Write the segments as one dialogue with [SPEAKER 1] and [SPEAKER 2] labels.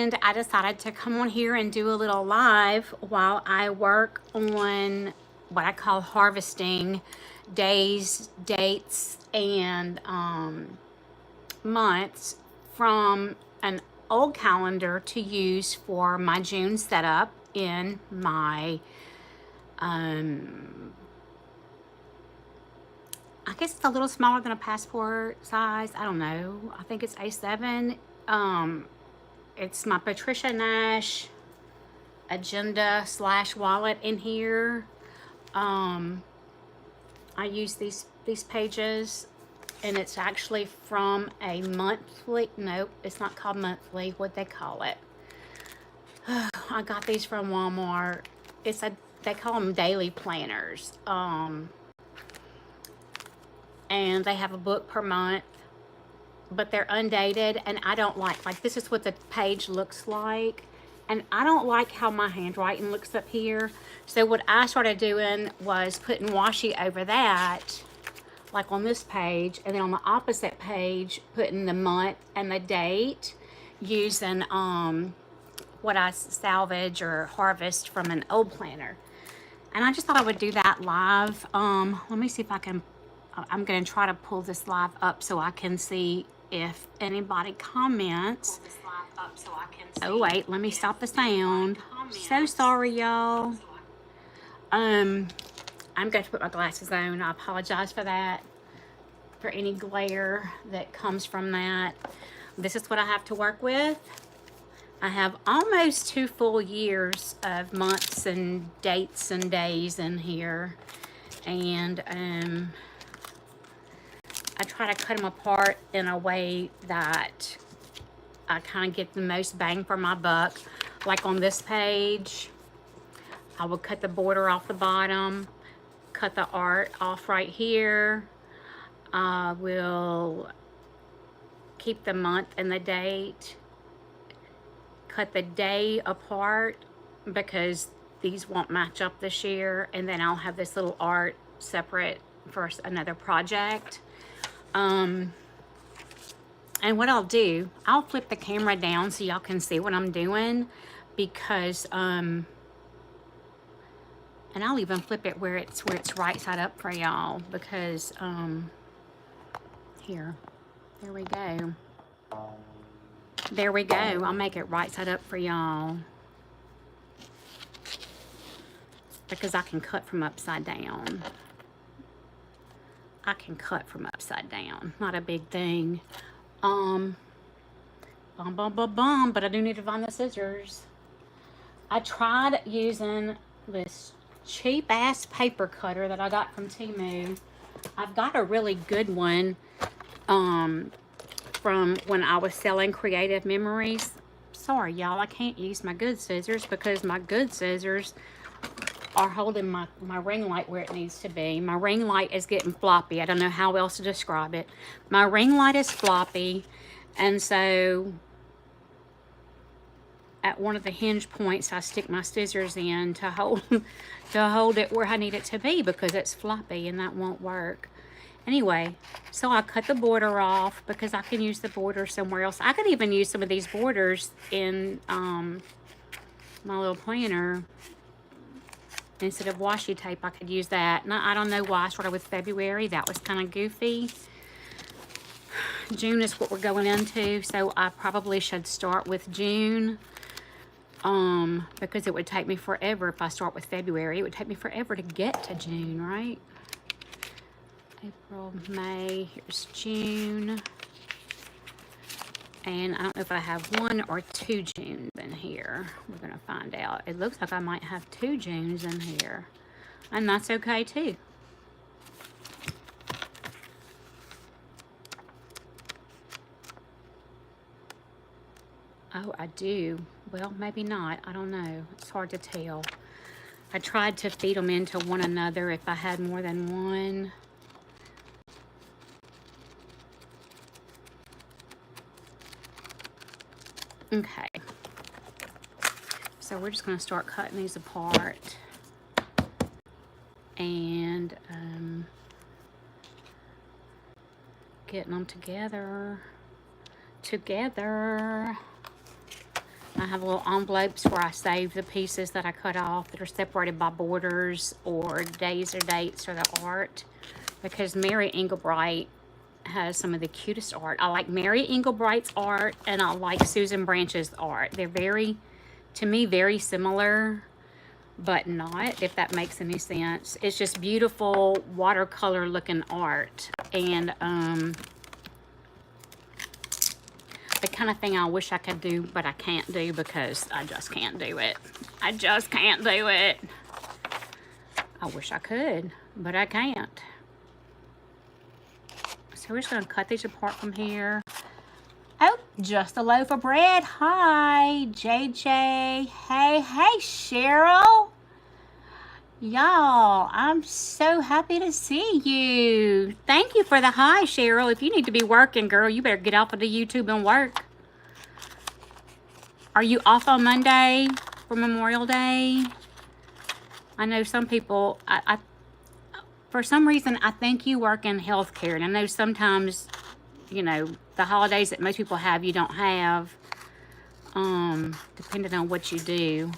[SPEAKER 1] and I decided to come on here and do a little live while I work on what I call harvesting days, dates, and months from an old calendar to use for my June setup in my I guess it's a little smaller than a passport size. I don't know. I think it's A7. It's my Patricia Nash agenda slash wallet in here. I use these pages, and it's actually from a monthly. Nope, it's not called monthly. What they call it? I got these from Walmart. They call them daily planners. And they have a book per month, but they're undated, and I don't like this is what the page looks like, and I don't like how my handwriting looks up here. So what I started doing was putting washi over that, like on this page, and then on the opposite page putting the month and the date using what I salvage or harvest from an old planner. And I just thought I would do that live. Let me see if I can. I'm going to try to pull this live up so I can see if anybody comments. Oh wait, let me stop the sound. So sorry, y'all. I'm going to put my glasses on. I apologize for that, for any glare that comes from that. This is what I have to work with. I have almost 2 full years of months and dates and days in here, and I try to cut them apart in a way that I kind of get the most bang for my buck. Like on this page, I will cut the border off the bottom, cut the art off right here. I will keep the month and the date, cut the day apart because these won't match up this year, and then I'll have this little art separate for another project. And what I'll do, I'll flip the camera down so y'all can see what I'm doing, because and I'll even flip it where it's right side up for y'all, because here, there we go. There we go. I'll make it right side up for y'all, because I can cut from upside down. I can cut from upside down. Not a big thing. But I do need to find the scissors. I tried using this cheap ass paper cutter that I got from Temu. I've got a really good one from when I was selling Creative Memories. Sorry, y'all, I can't use my good scissors because my good scissors are holding my ring light where it needs to be. My ring light is getting floppy. I don't know how else to describe it. My ring light is floppy, and so at one of the hinge points I stick my scissors in to hold it where I need it to be, because it's floppy and that won't work. Anyway, so I cut the border off because I can use the border somewhere else. I could even use some of these borders in my little planner. Instead of washi tape, I could use that. Now, I don't know why I started with February. That was kind of goofy. June is what we're going into, so I probably should start with June, because it would take me forever if I start with February. It would take me forever to get to June, right? April, May, here's June. And I don't know if I have 1 or 2 Junes in here. We're going to find out. It looks like I might have 2 Junes in here. And that's okay too. Oh, I do. Well, maybe not. I don't know. It's hard to tell. I tried to feed them into one another if I had more than one. Okay, so we're just going to start cutting these apart, and getting them together. I have little envelopes where I save the pieces that I cut off that are separated by borders or days or dates or the art. Because Mary Engelbright has some of the cutest art. I like Mary Engelbright's art and I like Susan Branch's art. They're very, to me, very similar, but not, if that makes any sense. It's just beautiful watercolor looking art. And the kind of thing I wish I could do, but I can't do because I just can't do it. I just can't do it. I wish I could, but I can't. So we're just going to cut these apart from here. Oh, just a loaf of bread. Hi, JJ. Hey, Cheryl. Y'all, I'm so happy to see you. Thank you for the hi, Cheryl. If you need to be working, girl, you better get off of the YouTube and work. Are you off on Monday for Memorial Day? I know some people, for some reason, I think you work in healthcare. And I know sometimes, you know, the holidays that most people have, you don't have, depending on what you do.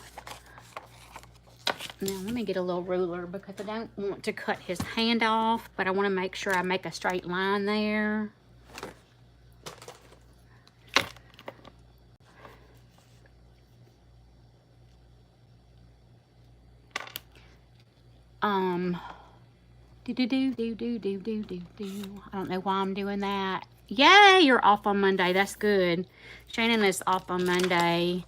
[SPEAKER 1] Now, let me get a little ruler because I don't want to cut his hand off, but I want to make sure I make a straight line there. I don't know why I'm doing that. Yay, you're off on Monday. That's good. Shannon is off on Monday.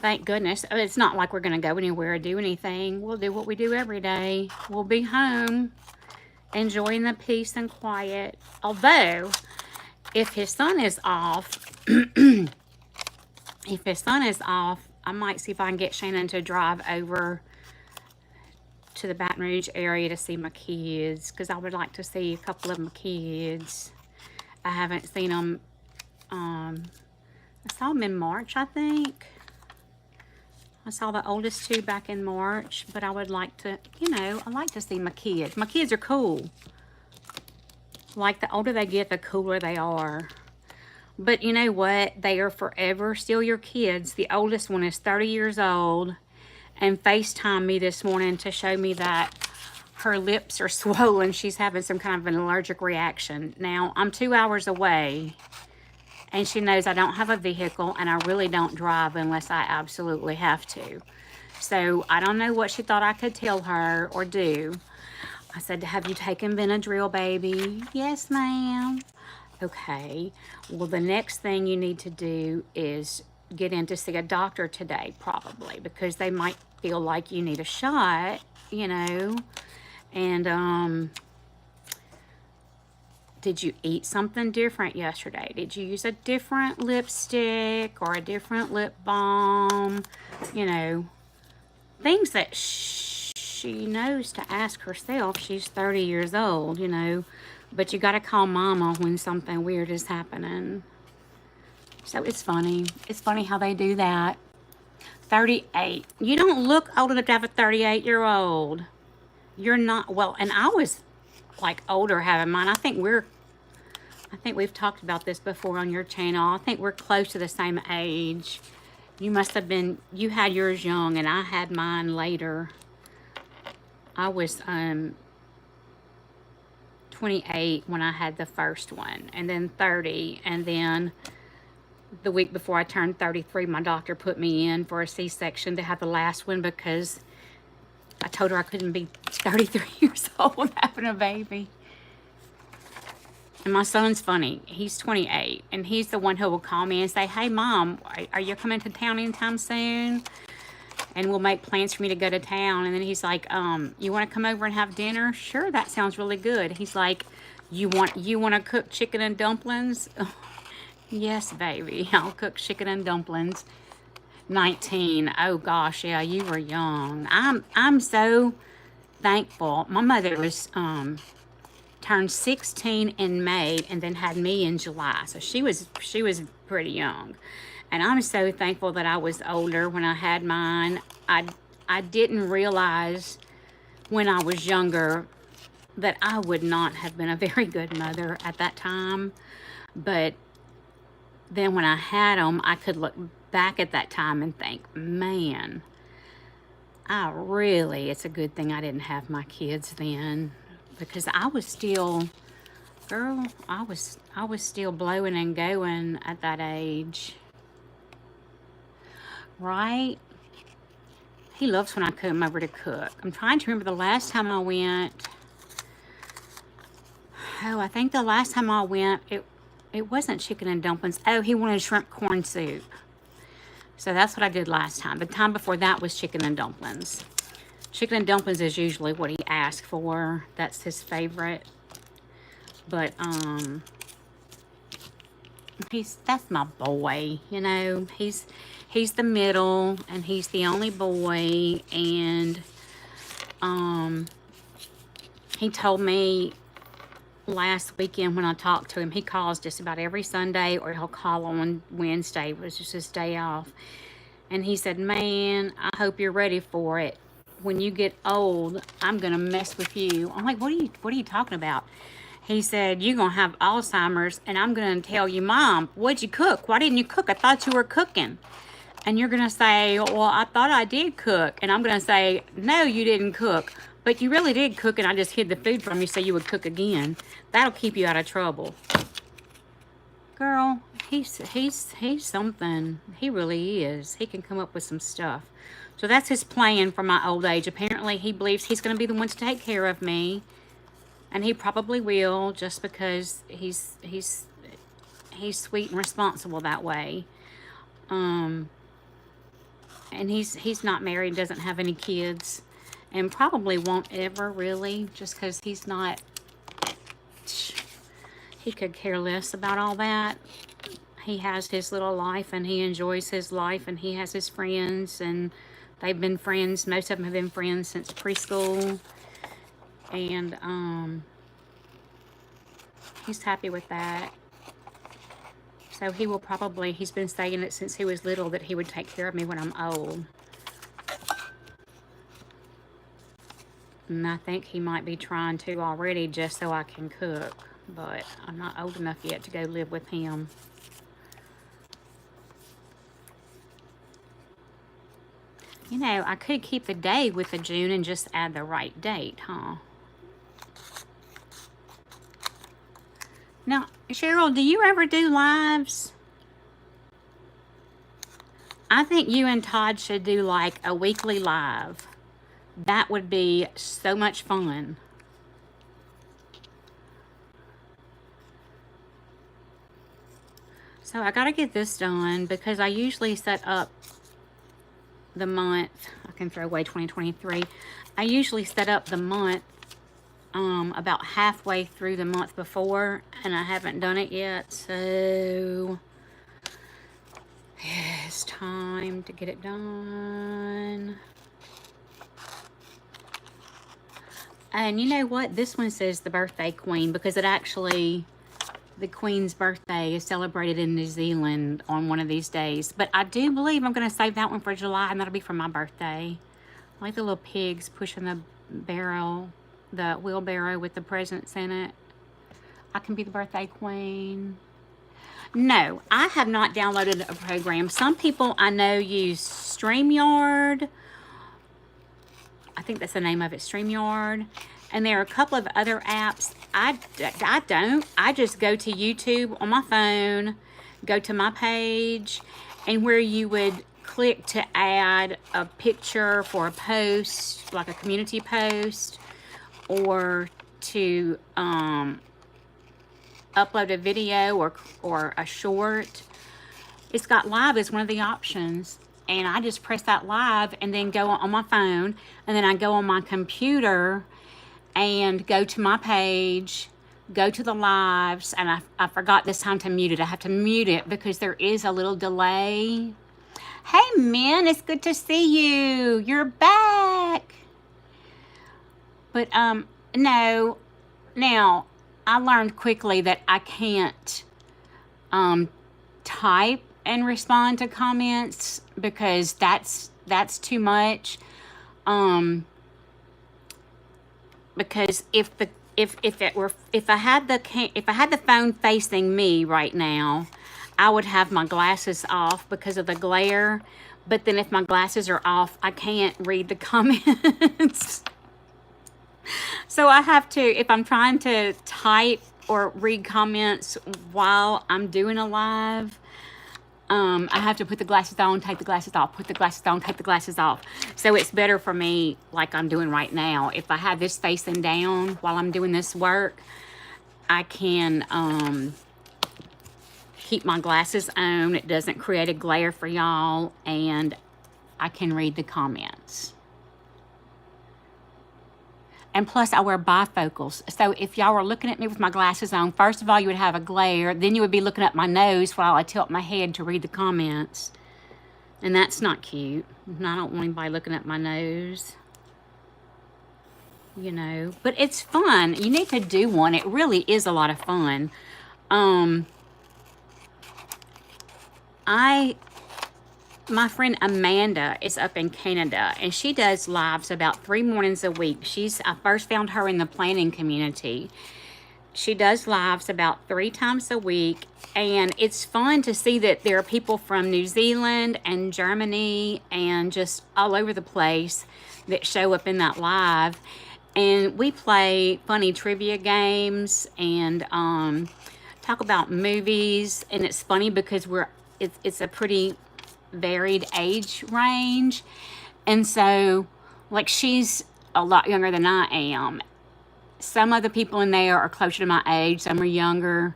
[SPEAKER 1] Thank goodness. It's not like we're going to go anywhere or do anything. We'll do what we do every day. We'll be home, enjoying the peace and quiet. Although, if his son is off, I might see if I can get Shannon to drive over to the Baton Rouge area to see my kids, because I would like to see a couple of my kids. I haven't seen them. I saw them in March, I think. I saw the oldest two back in March, but I would like to, you know, I like to see my kids. My kids are cool. Like, the older they get, the cooler they are. But you know what? They are forever still your kids. The oldest one is 30 years old and FaceTimed me this morning to show me that her lips are swollen. She's having some kind of an allergic reaction. Now, I'm 2 hours away, and she knows I don't have a vehicle, and I really don't drive unless I absolutely have to. So, I don't know what she thought I could tell her or do. I said, have you taken Benadryl, baby? Yes, ma'am. Okay. Well, the next thing you need to do is get in to see a doctor today, probably, because they might feel like you need a shot, you know. And did you eat something different yesterday? Did you use a different lipstick or a different lip balm? You know, things that she knows to ask herself. She's 30 years old, you know, but you got to call mama when something weird is happening. So it's funny. It's funny how they do that. 38. You don't look old enough to have a 38-year-old. You're not. Well, and I was like older having mine. I think we've talked about this before on your channel. I think we're close to the same age. You must have been, you had yours young and I had mine later. I was 28 when I had the first one, and then 30, and then the week before I turned 33, my doctor put me in for a C-section to have the last one because I told her I couldn't be 33 years old having a baby. And my son's funny. He's 28, and he's the one who will call me and say, hey, Mom, are you coming to town anytime soon? And we'll make plans for me to go to town. And then he's like, you want to come over and have dinner? Sure, that sounds really good. He's like, you want to cook chicken and dumplings? Yes, baby, I'll cook chicken and dumplings. 19. Oh gosh, yeah, you were young. I'm so thankful. My mother was turned 16 in May and then had me in July. So she was pretty young. And I'm so thankful that I was older when I had mine. I didn't realize when I was younger that I would not have been a very good mother at that time. But then when I had them, I could look back at that time and think, man, it's a good thing I didn't have my kids then, because I was still, girl, I was still blowing and going at that age, right? He loves when I come over to cook. I'm trying to remember the last time I went. Oh, I think the last time I went, it wasn't chicken and dumplings. Oh, he wanted shrimp corn soup. So that's what I did last time. The time before that was chicken and dumplings. Chicken and dumplings is usually what he asked for. That's his favorite. But, that's my boy, you know. He's the middle, and he's the only boy, and, he told me last weekend when I talked to him, he calls just about every Sunday, or he'll call on Wednesday, which is just his day off. And he said, man, I hope you're ready for it. When you get old, I'm going to mess with you. I'm like, what are you talking about? He said, you're going to have Alzheimer's, and I'm going to tell you, Mom, what'd you cook? Why didn't you cook? I thought you were cooking. And you're going to say, well, I thought I did cook. And I'm going to say, no, you didn't cook. But you really did cook, and I just hid the food from you so you would cook again. That'll keep you out of trouble. Girl, he's something. He really is. He can come up with some stuff. So that's his plan for my old age. Apparently, he believes he's going to be the one to take care of me. And he probably will, just because he's sweet and responsible that way. And he's not married, doesn't have any kids, and probably won't ever really, just because he's not, he could care less about all that. He has his little life, and he enjoys his life, and he has his friends, and they've been friends. Most of them have been friends since preschool, and he's happy with that. So he will probably, he's been saying it since he was little, that he would take care of me when I'm old. And I think he might be trying to already, just so I can cook. But I'm not old enough yet to go live with him. You know, I could keep the day with the June and just add the right date, huh? Now, Cheryl, do you ever do lives? I think you and Todd should do like a weekly live. That would be so much fun. So I gotta get this done, because I usually set up the month. I can throw away 2023. I usually set up the month about halfway through the month before, and I haven't done it yet, so it's time to get it done. And you know what? This one says the birthday queen, because it actually, the queen's birthday is celebrated in New Zealand on one of these days. But I do believe I'm going to save that one for July, and that'll be for my birthday. I like the little pigs pushing the wheelbarrow with the presents in it. I can be the birthday queen. No, I have not downloaded a program. Some people I know use StreamYard. I think that's the name of it, StreamYard. And there are a couple of other apps. I don't. I just go to YouTube on my phone, go to my page, and where you would click to add a picture for a post, like a community post, or to upload a video or a short. It's got live as one of the options. And I just press that live and then go on my phone, and then I go on my computer and go to my page, go to the lives, and I forgot this time to mute it. I have to mute it because there is a little delay. Hey, Min, it's good to see you. You're back. But, no. Now, I learned quickly that I can't type and respond to comments, because that's too much. Because if I had the phone facing me right now, I would have my glasses off because of the glare. But then if my glasses are off, I can't read the comments. So I have to, if I'm trying to type or read comments while I'm doing a live, I have to put the glasses on, take the glasses off, put the glasses on, take the glasses off. So it's better for me, like I'm doing right now. If I have this facing down while I'm doing this work, I can keep my glasses on. It doesn't create a glare for y'all, and I can read the comments. And plus, I wear bifocals. So if y'all were looking at me with my glasses on, first of all, you would have a glare. Then you would be looking at my nose while I tilt my head to read the comments. And that's not cute. I don't want anybody looking at my nose. You know, but it's fun. You need to do one. It really is a lot of fun. My friend Amanda is up in Canada, and she does lives about 3 mornings a week. I first found her in the planning community. She does lives about 3 times a week, and it's fun to see that there are people from New Zealand and Germany and just all over the place that show up in that live. And we play funny trivia games and talk about movies, and it's funny because it's a pretty varied age range. And so, like, she's a lot younger than I am. Some of the people in there are closer to my age, some are younger.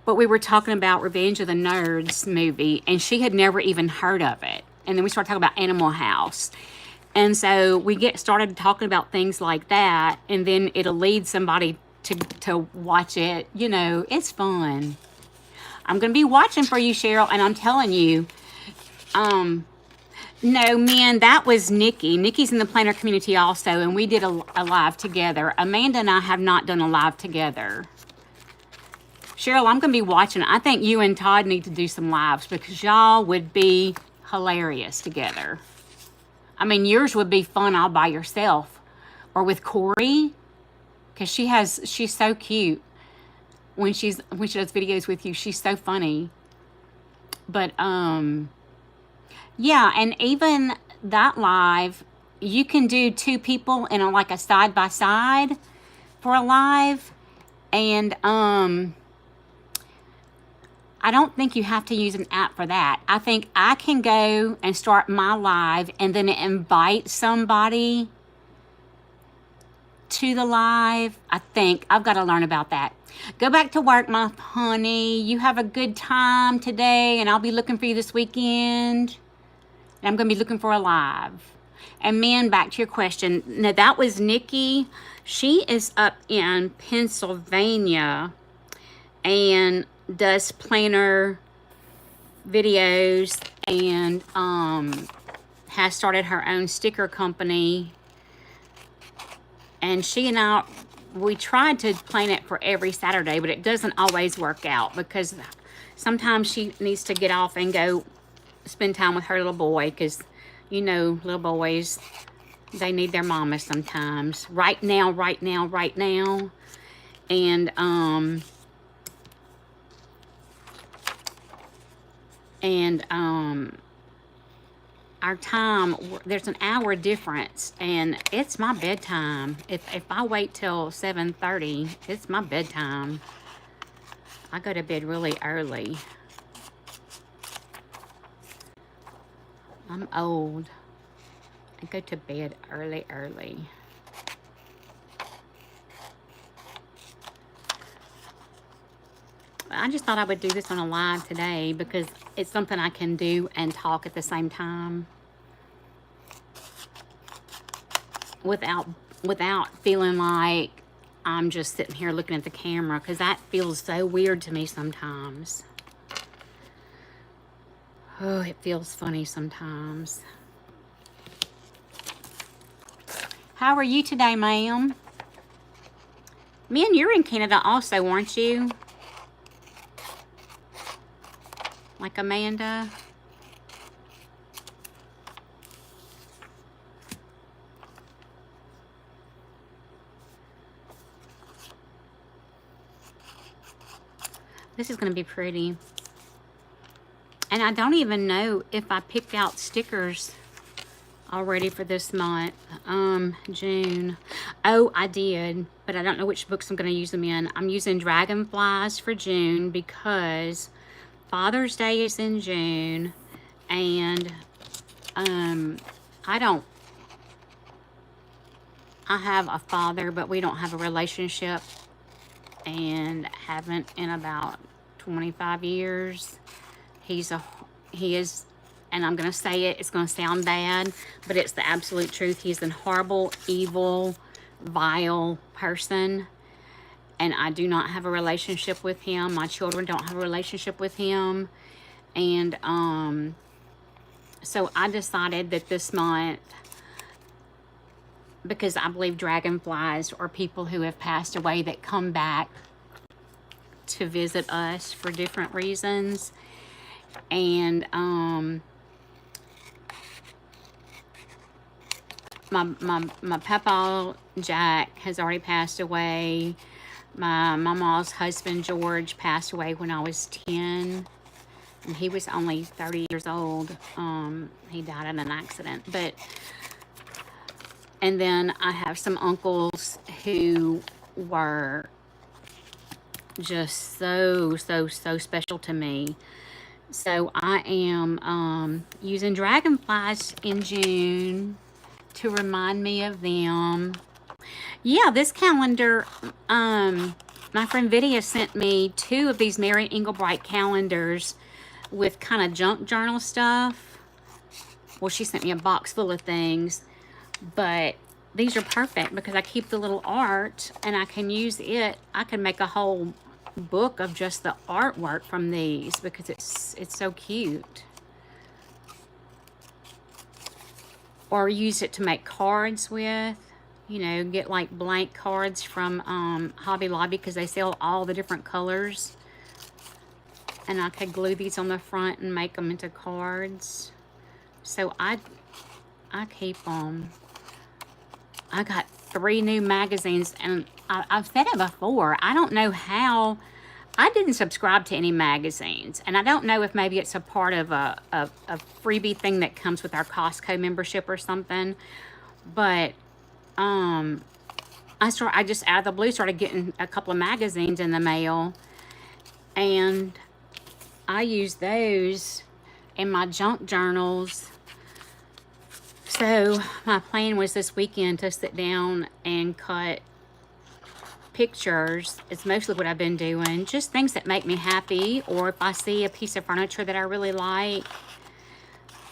[SPEAKER 1] But we were talking about Revenge of the Nerds movie, and she had never even heard of it. And then we started talking about Animal House. And so we get started talking about things like that, and then it'll lead somebody to watch it. You know, it's fun. I'm going to be watching for you, Cheryl, and I'm telling you, no, man, that was Nikki. Nikki's in the planner community also, and we did a live together. Amanda and I have not done a live together. Cheryl, I'm going to be watching. I think you and Todd need to do some lives because y'all would be hilarious together. I mean, yours would be fun all by yourself or with Corey, because she's so cute when she does videos with you. She's so funny. But yeah, and even that live, you can do 2 people in like a side by side for a live. And I don't think you have to use an app for that. I think I can go and start my live and then invite somebody to the live. I think I've got to learn about that. Go back to work, my honey. You have a good time today, and I'll be looking for you this weekend. And I'm going to be looking for a live. And man, back to your question. Now, that was Nikki. She is up in Pennsylvania and does planner videos and has started her own sticker company. And she and I, we tried to plan it for every Saturday, but it doesn't always work out because sometimes she needs to get off and go spend time with her little boy, because you know, little boys, they need their mama sometimes. Right now. And our time, there's an hour difference, and it's my bedtime. If I wait till 7:30, it's my bedtime. I go to bed really early. I'm old. I go to bed early. I just thought I would do this on a live today because it's something I can do and talk at the same time without feeling like I'm just sitting here looking at the camera, because that feels so weird to me sometimes. Oh, it feels funny sometimes. How are you today, ma'am? Man, you're in Canada also, aren't you? Like Amanda? This is going to be pretty. And I don't even know if I picked out stickers already for this month. June. Oh, I did, but I don't know which books I'm going to use them in. I'm using Dragonflies for June because Father's Day is in June, and I have a father, but we don't have a relationship, and haven't in about 25 years. He is, and I'm going to say it, it's going to sound bad, but it's the absolute truth. He's a horrible, evil, vile person, and I do not have a relationship with him. My children don't have a relationship with him, and so I decided that this month, because I believe dragonflies are people who have passed away that come back to visit us for different reasons, and my papa Jack has already passed away. My mama's husband George passed away when I was 10, and he was only 30 years old. He died in an accident. And then I have some uncles who were just so special to me. So I am using dragonflies in June to remind me of them. Yeah, this calendar, my friend Vidya sent me 2 of these Mary Engelbright calendars with kind of junk journal stuff. Well, she sent me a box full of things, but these are perfect because I keep the little art and I can use it. I can make a whole book of just the artwork from these because it's so cute. Or use it to make cards with. You know, get like blank cards from Hobby Lobby because they sell all the different colors. And I could glue these on the front and make them into cards. So I keep them. I got 3 new magazines, and I've said it before. I don't know how. I didn't subscribe to any magazines, and I don't know if maybe it's a part of a freebie thing that comes with our Costco membership or something. But I just out of the blue started getting a couple of magazines in the mail, and I use those in my junk journals. So my plan was this weekend to sit down and cut pictures. It's mostly what I've been doing, just things that make me happy, or if I see a piece of furniture that I really like,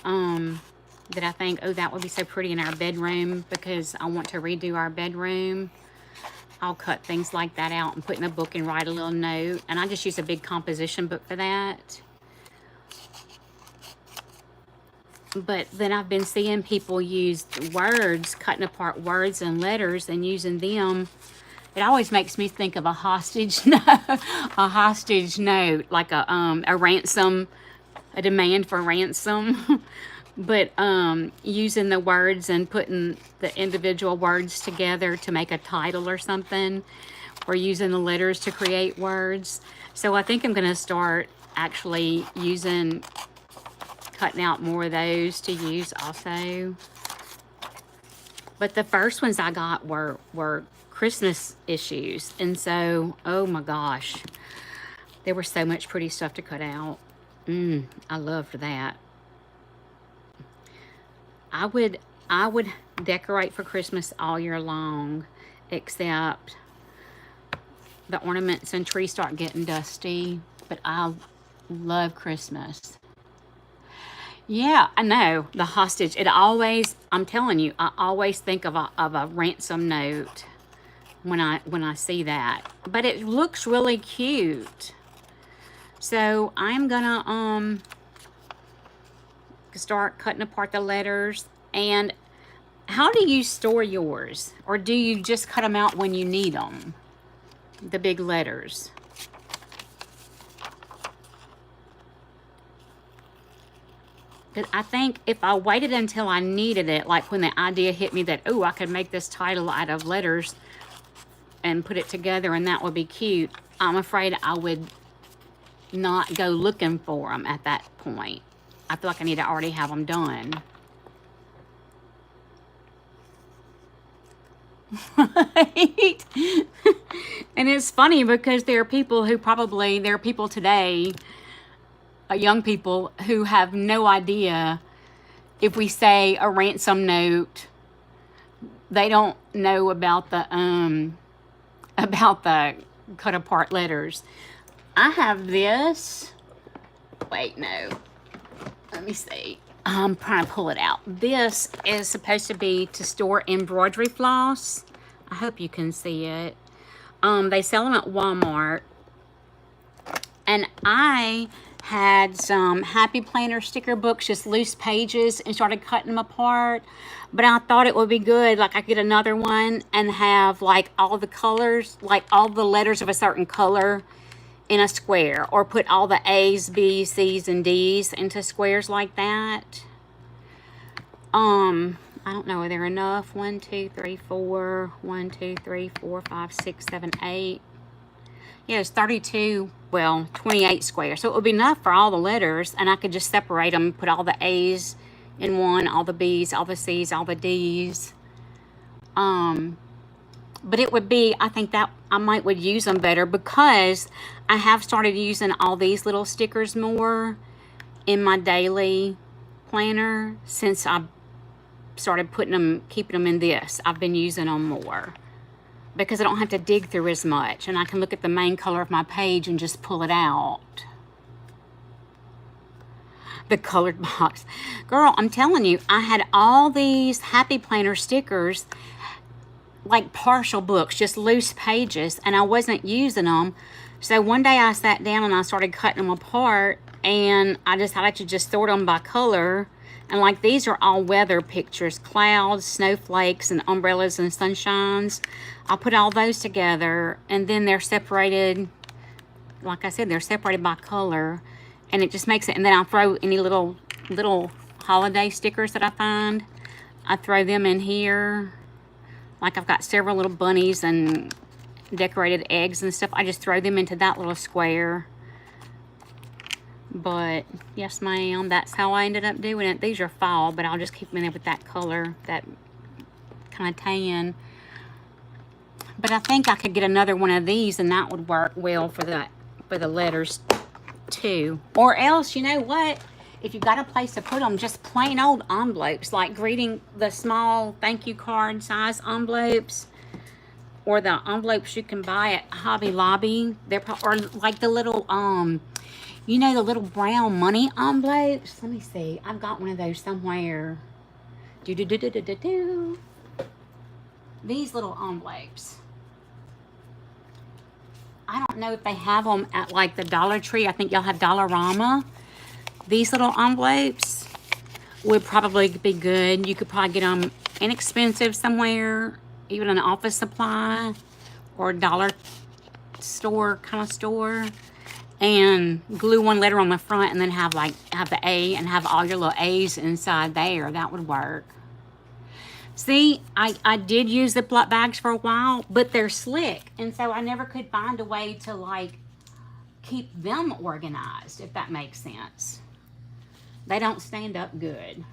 [SPEAKER 1] that I think, oh, that would be so pretty in our bedroom because I want to redo our bedroom. I'll cut things like that out and put in a book and write a little note, and I just use a big composition book for that. But then I've been seeing people use words, cutting apart words and letters and using them. It always makes me think of a hostage note, a hostage note, like a ransom, a demand for ransom. But using the words and putting the individual words together to make a title or something, or using the letters to create words. So I think I'm going to start actually cutting out more of those to use also. But the first ones I got were Christmas issues, and so, oh my gosh, there was so much pretty stuff to cut out. I loved that. I would decorate for Christmas all year long, except the ornaments and trees start getting dusty, but I love Christmas. Yeah, I know, the hostage, it always, I'm telling you, I always think of a ransom note when I see that. But it looks really cute. So I'm gonna start cutting apart the letters. And how do you store yours? Or do you just cut them out when you need them? The big letters. I think if I waited until I needed it, like when the idea hit me that, oh, I could make this title out of letters and put it together and that would be cute, I'm afraid I would not go looking for them at that point. I feel like I need to already have them done. Right? And it's funny because there are people today, young people, who have no idea if we say a ransom note, they don't know about the cut apart letters. I have this. Wait, no. Let me see. I'm trying to pull it out. This is supposed to be to store embroidery floss. I hope you can see it. They sell them at Walmart. And I had some Happy Planner sticker books, just loose pages, and started cutting them apart. But I thought it would be good, like I could get another one and have like all the colors, like all the letters of a certain color in a square, or put all the A's, B's, C's, and D's into squares like that. I don't know, are there enough? 1, 2, 3, 4, 1, 2, 3, 4, 5, 6, 7, 8. Yeah, it's 32, well, 28 squares. So it would be enough for all the letters, and I could just separate them, put all the A's in one, all the B's, all the C's, all the D's. But it would be, I think that I would use them better, because I have started using all these little stickers more in my daily planner since I started keeping them in this. I've been using them more because I don't have to dig through as much, and I can look at the main color of my page and just pull it out. The colored box. Girl, I'm telling you, I had all these Happy Planner stickers, like partial books, just loose pages, and I wasn't using them. So one day I sat down and I started cutting them apart, and I decided to just sort them by color. And like, these are all weather pictures, clouds, snowflakes, and umbrellas and sunshines. I'll put all those together, and then they're separated, like I said, they're separated by color, and it just makes it. And then I'll throw any little holiday stickers that I find. I throw them in here. Like, I've got several little bunnies and decorated eggs and stuff. I just throw them into that little square. But yes, ma'am, that's how I ended up doing it. These are fall, but I'll just keep them in there with that color, that kind of tan. But I think I could get another one of these, and that would work well for the letters too. Or else, you know what? If you've got a place to put them, just plain old envelopes, like the small thank you card size envelopes, or the envelopes you can buy at Hobby Lobby. Or like the little you know, the little brown money envelopes. Let me see. I've got one of those somewhere. These little envelopes. I don't know if they have them at like the Dollar Tree. I think y'all have Dollarama. These little envelopes would probably be good. You could probably get them inexpensive somewhere, even an office supply or dollar store kind of store. And glue one letter on the front, and then have the A, and have all your little A's inside there. That would work. See, I did use Ziploc bags for a while, but they're slick, and so I never could find a way to like keep them organized, if that makes sense. They don't stand up good.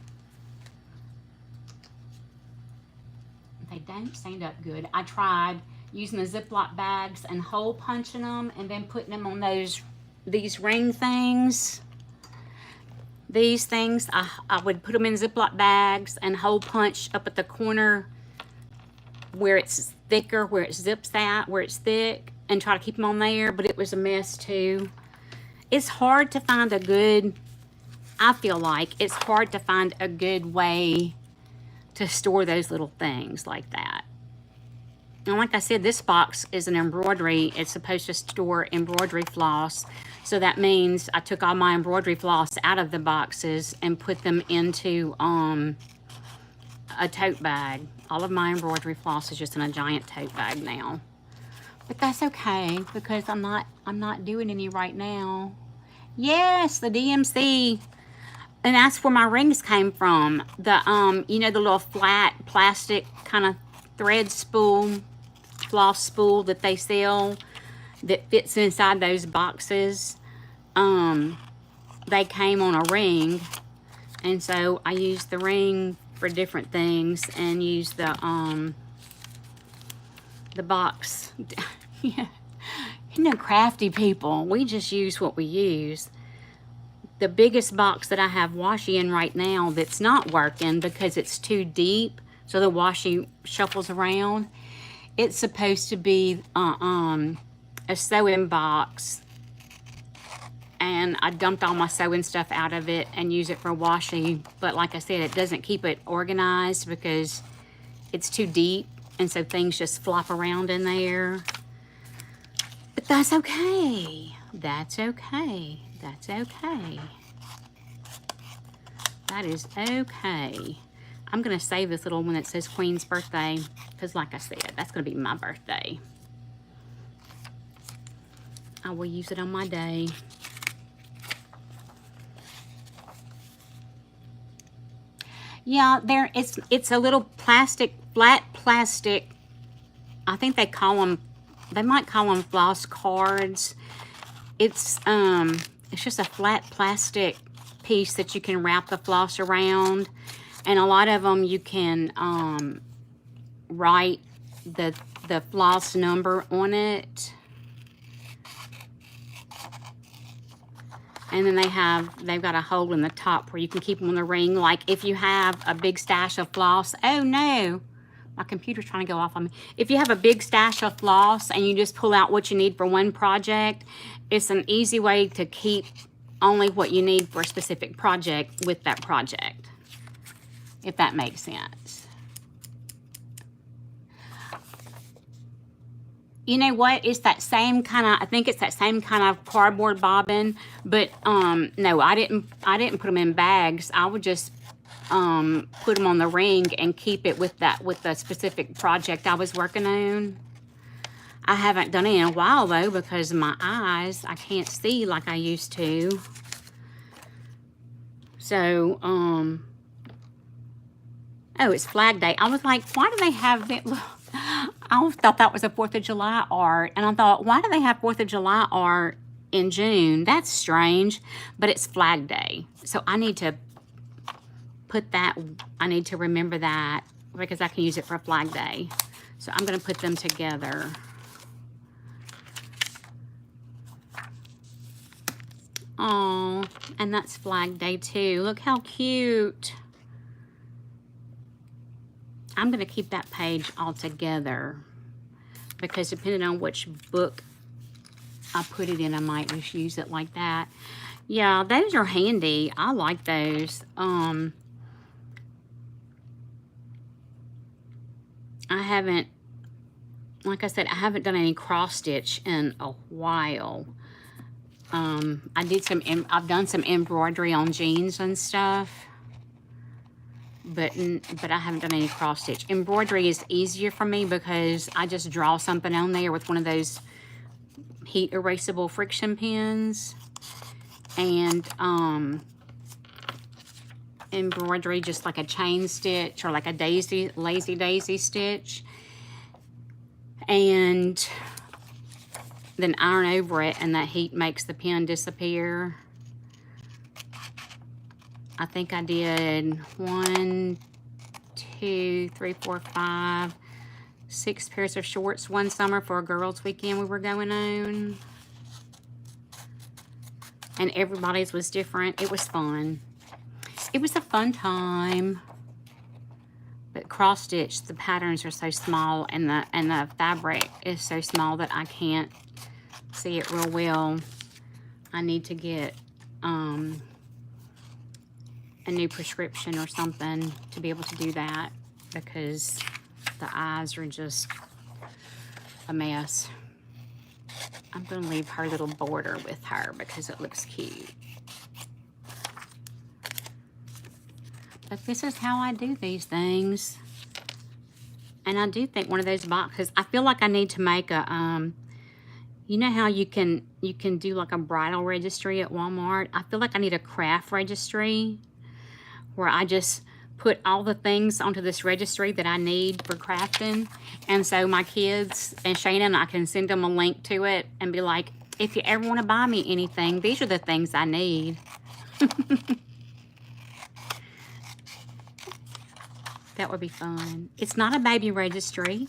[SPEAKER 1] They don't stand up good. I tried using the Ziploc bags and hole punching them, and then putting them on these ring things. These things, I would put them in Ziploc bags and hole punch up at the corner where it's thicker, where it zips at, where it's thick, and try to keep them on there, but it was a mess too. It's hard to find I feel like it's hard to find a good way to store those little things like that. And like I said, this box is an embroidery. It's supposed to store embroidery floss. So that means I took all my embroidery floss out of the boxes and put them into a tote bag. All of my embroidery floss is just in a giant tote bag now. But that's okay, because I'm not doing any right now. Yes, the DMC. And that's where my rings came from. The you know, the little flat plastic kind of thread spool, floss spool that they sell that fits inside those boxes. they came on a ring, and so I used the ring for different things and used the box. Yeah. You know, crafty people, we just use what we use. The biggest box that I have washi in right now that's not working because it's too deep, so the washi shuffles around. It's supposed to be a sewing box, and I dumped all my sewing stuff out of it and use it for washi. But like I said, it doesn't keep it organized because it's too deep, and so things just flop around in there. But that's okay. That's okay. That's okay. That is okay. I'm going to save this little one that says Queen's birthday because, like I said, that's going to be my birthday. I will use it on my day. Yeah, it's a little plastic, flat plastic. I think they might call them floss cards. It's just a flat plastic piece that you can wrap the floss around, and a lot of them you can write the floss number on it. And then they've got a hole in the top where you can keep them on the ring. Like if you have a big stash of floss, oh no, my computer's trying to go off on me. If you have a big stash of floss and you just pull out what you need for one project, it's an easy way to keep only what you need for a specific project with that project, if that makes sense. You know what? It's that same kind of, I think it's that same kind of cardboard bobbin, but no, I didn't put them in bags. I would just put them on the ring and keep it with the specific project I was working on. I haven't done it in a while though because of my eyes. I can't see like I used to. So, oh, it's Flag Day. I was like, why do they have it? I thought that was a 4th of July art. And I thought, why do they have 4th of July art in June? That's strange. But it's Flag Day. So I need to put that, I need to remember that because I can use it for Flag Day. So I'm going to put them together. Oh, and that's Flag Day too. Look how cute. I'm going to keep that page all together because depending on which book I put it in, I might just use it like that. Yeah, those are handy. I like those. I haven't, like I said, I haven't done any cross stitch in a while. I've done some embroidery on jeans and stuff. But I haven't done any cross stitch. Embroidery is easier for me because I just draw something on there with one of those heat erasable friction pens. And embroidery just like a chain stitch or like a lazy daisy stitch. And then iron over it and that heat makes the pen disappear. I think I did 1, 2, 3, 4, 5, 6 pairs of shorts one summer for a girls' weekend we were going on. And everybody's was different. It was fun. It was a fun time. But cross stitch, the patterns are so small and the fabric is so small that I can't see it real well. I need to get a new prescription or something to be able to do that because the eyes are just a mess. I'm going to leave her little border with her because it looks cute. But this is how I do these things. And I do think one of those boxes, I feel like I need to make a, you know how you can do like a bridal registry at Walmart? I feel like I need a craft registry where I just put all the things onto this registry that I need for crafting. And so my kids and Shayna and I can send them a link to it and be like, If you ever want to buy me anything, these are the things I need. That would be fun. It's not a baby registry.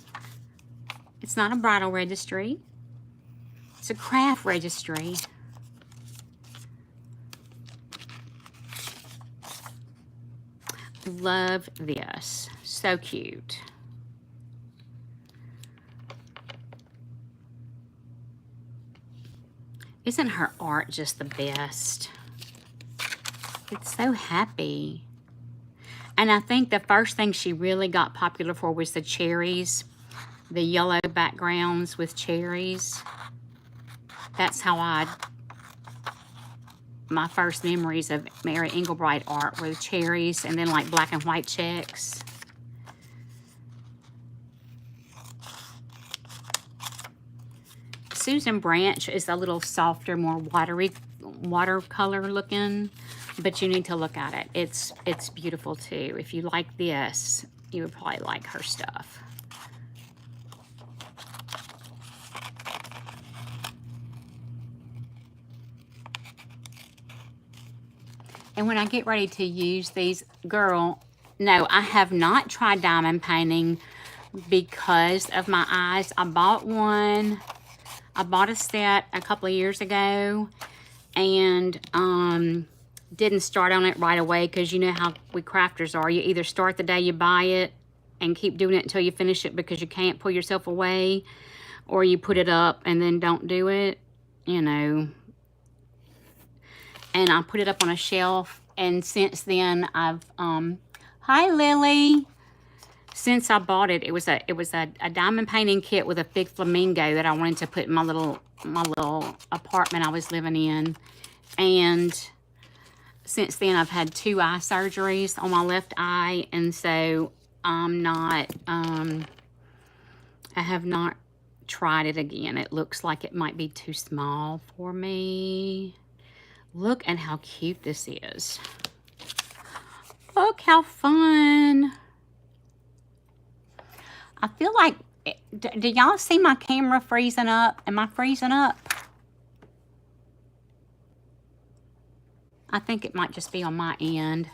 [SPEAKER 1] It's not a bridal registry. It's a craft registry. Love this. So cute. Isn't her art just the best? It's so happy. And I think the first thing she really got popular for was the cherries, the yellow backgrounds with cherries. That's how my first memories of Mary Engelbreit art were the cherries and then like black and white checks. Susan Branch is a little softer, more watercolor looking, but you need to look at it. It's beautiful too. If you like this, you would probably like her stuff. And when I get ready to use these, girl, no, I have not tried diamond painting because of my eyes. I bought one. I bought a set a couple of years ago and didn't start on it right away because you know how we crafters are. You either start the day you buy it and keep doing it until you finish it because you can't pull yourself away, or you put it up and then don't do it, you know. And I put it up on a shelf, and since then I've hi Lily. Since I bought it, it was a diamond painting kit with a big flamingo that I wanted to put in my little apartment I was living in. And since then I've had 2 eye surgeries on my left eye, and so I'm not I have not tried it again. It looks like it might be too small for me. Look at how cute this is. Look how fun. I feel like, do y'all see my camera freezing up? Am I freezing up? I think it might just be on my end.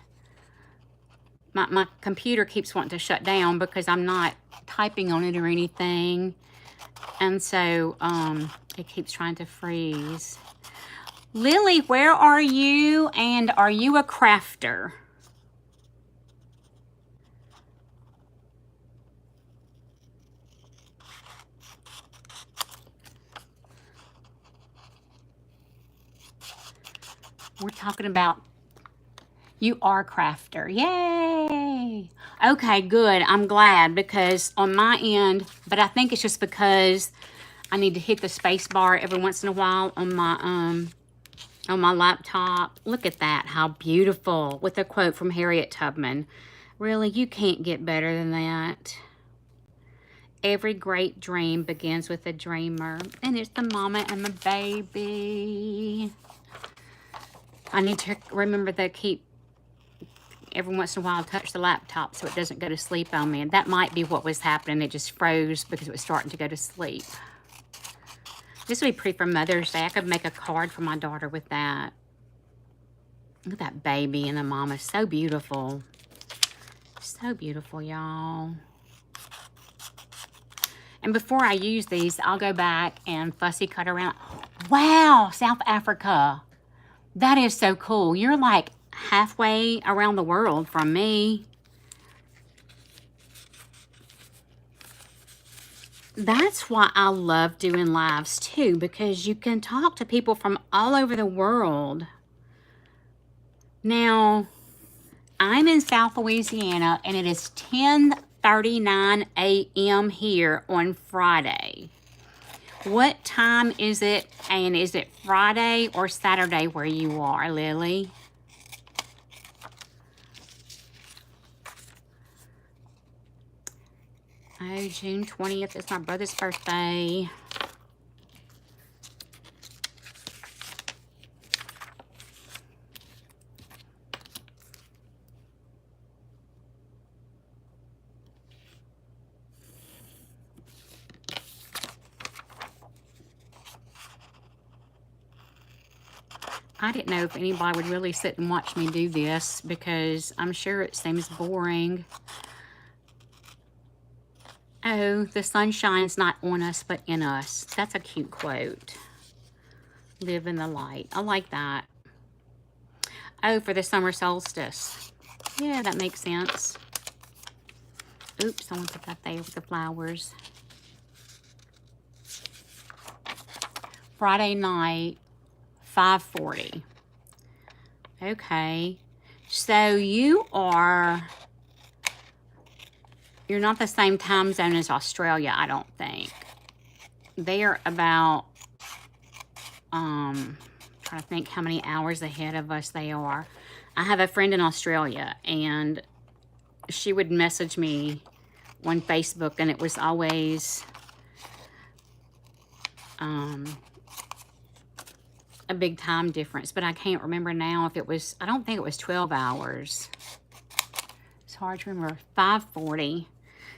[SPEAKER 1] My computer keeps wanting to shut down because I'm not typing on it or anything. And so it keeps trying to freeze. Lily, where are you? And are you a crafter? We're talking about, you are a crafter. Yay! Okay, good. I'm glad, because on my end, but I think it's just because I need to hit the space bar every once in a while on my laptop. Look at that, how beautiful, with a quote from Harriet Tubman. Really, you can't get better than that. Every great dream begins with a dreamer. And it's the mama and the baby. I need to remember to keep, every once in a while, touch the laptop so it doesn't go to sleep on me. And that might be what was happening. It just froze because it was starting to go to sleep. This would be pretty for Mother's Day. I could make a card for my daughter with that. Look at that baby and the mama. So beautiful. So beautiful, y'all. And before I use these, I'll go back and fussy cut around. Wow, South Africa. That is so cool. You're like halfway around the world from me. That's why I love doing lives too, because you can talk to people from all over the world. Now, I'm in South Louisiana and it is 10:39 a.m. here on Friday. What time is it? And is it Friday or Saturday where you are, Lily? Oh, June 20th is my brother's birthday. I didn't know if anybody would really sit and watch me do this because I'm sure it seems boring. Oh, the sun shines not on us, but in us. That's a cute quote. Live in the light. I like that. Oh, for the summer solstice. Yeah, that makes sense. Oops, someone put that there with the flowers. Friday night, 5:40. Okay. So you're not the same time zone as Australia, I don't think. They're about, trying to think how many hours ahead of us they are. I have a friend in Australia, and she would message me on Facebook, and it was always a big time difference, but I can't remember now if it was, I don't think it was 12 hours. It's hard to remember. 5:40.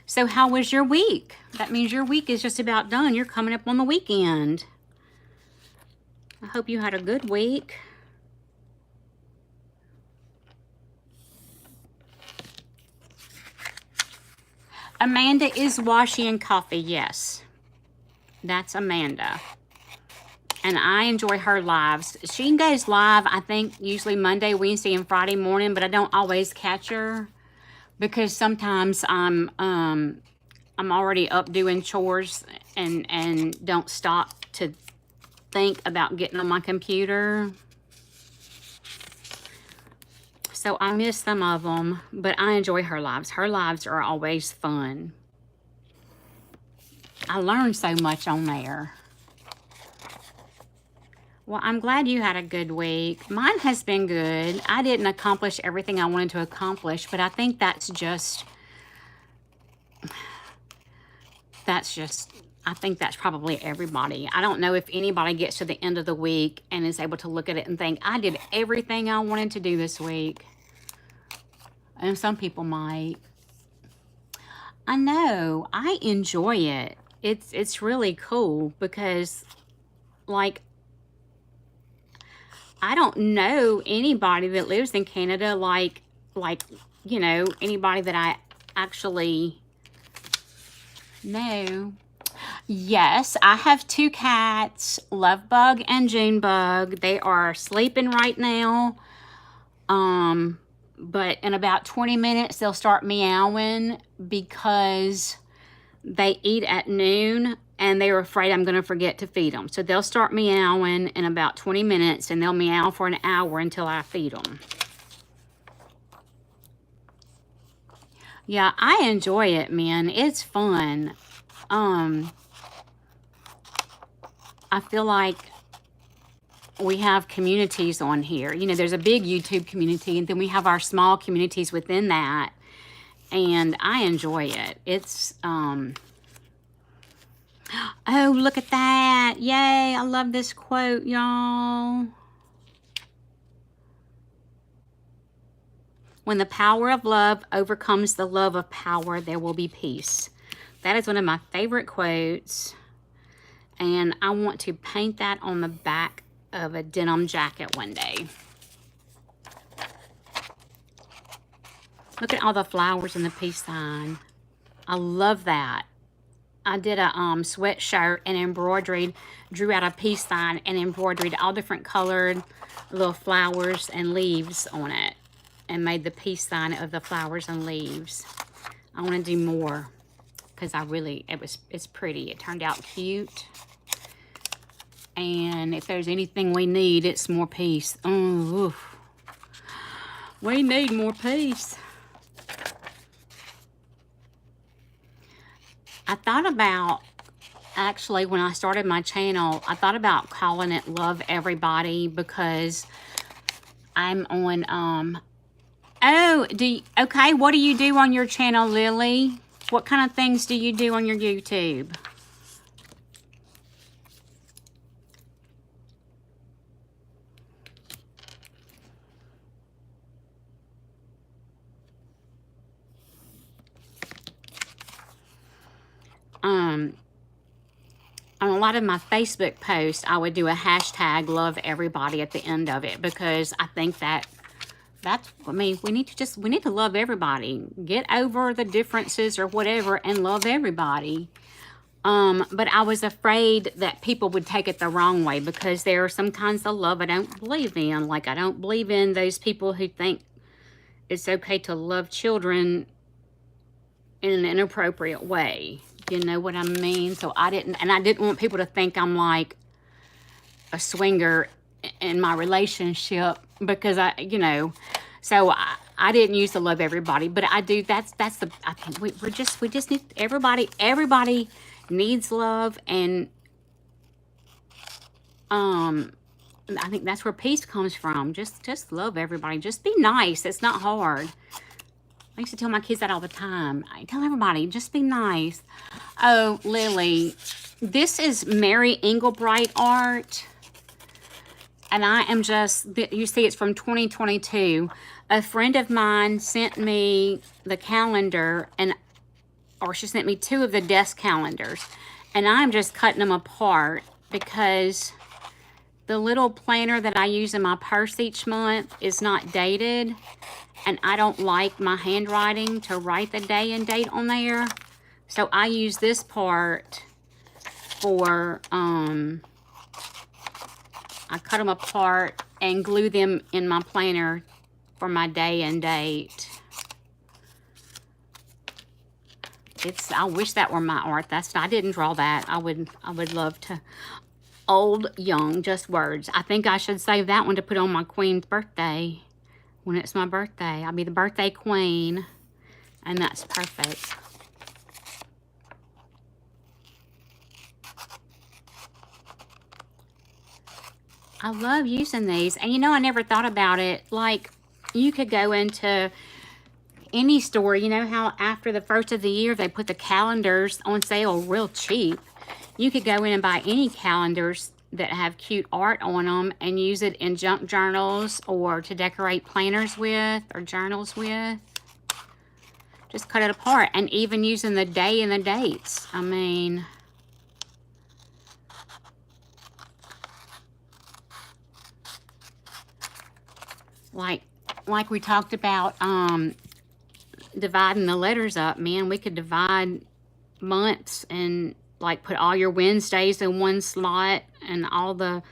[SPEAKER 1] So how was your week? That means your week is just about done. You're coming up on the weekend. I hope you had a good week. Amanda is washing coffee. Yes, that's Amanda. And I enjoy her lives. She goes live, I think, usually Monday, Wednesday, and Friday morning, but I don't always catch her because sometimes I'm already up doing chores and don't stop to think about getting on my computer. So I miss some of them, but I enjoy her lives. Her lives are always fun. I learned so much on there. Well, I'm glad you had a good week. Mine has been good. I didn't accomplish everything I wanted to accomplish, but I think that's just, I think that's probably everybody. I don't know if anybody gets to the end of the week and is able to look at it and think, I did everything I wanted to do this week. And some people might. I know. I enjoy it. It's really cool because, like, I don't know anybody that lives in Canada like, you know, anybody that I actually know. Yes, I have 2 cats, Lovebug and Junebug. They are sleeping right now. But in about 20 minutes, they'll start meowing because they eat at noon and they're afraid I'm going to forget to feed them. So they'll start meowing in about 20 minutes and they'll meow for an hour until I feed them. Yeah, I enjoy it, man. It's fun. I feel like we have communities on here. You know, there's a big YouTube community, and then we have our small communities within that. And I enjoy it. It's, oh, look at that. Yay, I love this quote, y'all. When the power of love overcomes the love of power, there will be peace. That is one of my favorite quotes. And I want to paint that on the back of a denim jacket one day. Look at all the flowers in the peace sign. I love that. I did a sweatshirt and embroidered, drew out a peace sign and embroidered all different colored little flowers and leaves on it and made the peace sign of the flowers and leaves. I want to do more because it's pretty. It turned out cute. And if there's anything we need, it's more peace. Oof. We need more peace. I thought about, actually, when I started my channel, I thought about calling it Love Everybody because I'm on, okay, what do you do on your channel, Lily? What kind of things do you do on your YouTube? I don't lot of my Facebook posts, I would do a hashtag love everybody at the end of it, because I think that's, I mean, we need to love everybody. Get over the differences or whatever and love everybody. But I was afraid that people would take it the wrong way, because there are some kinds of love I don't believe in. Like, I don't believe in those people who think it's okay to love children in an inappropriate way. You know what I mean? So I didn't want people to think I'm like a swinger in my relationship, because I didn't use to love everybody, but I do. I think we just need everybody needs love, and I think that's where peace comes from. Just love everybody. Just be nice. It's not hard. I used to tell my kids that all the time. I tell everybody, just be nice. Oh, Lily, this is Mary Englebright art. And I am just, you see, it's from 2022. A friend of mine sent me the calendar, or she sent me 2 of the desk calendars. And I'm just cutting them apart, because the little planner that I use in my purse each month is not dated. And I don't like my handwriting to write the day and date on there. So I use this part for, I cut them apart and glue them in my planner for my day and date. I wish that were my art. I didn't draw that. I would love to. Old, young, just words. I think I should save that one to put on my queen's birthday. When it's my birthday, I'll be the birthday queen, and that's perfect. I love using these, and I never thought about it. Like, you could go into any store. You know how after the first of the year they put the calendars on sale real cheap? You could go in and buy any calendars that have cute art on them and use it in junk journals, or to decorate planners with, or journals with. Just cut it apart, and even using the day and the dates. I mean, like we talked about dividing the letters up, man. We could divide months and like put all your Wednesdays in one slot and all the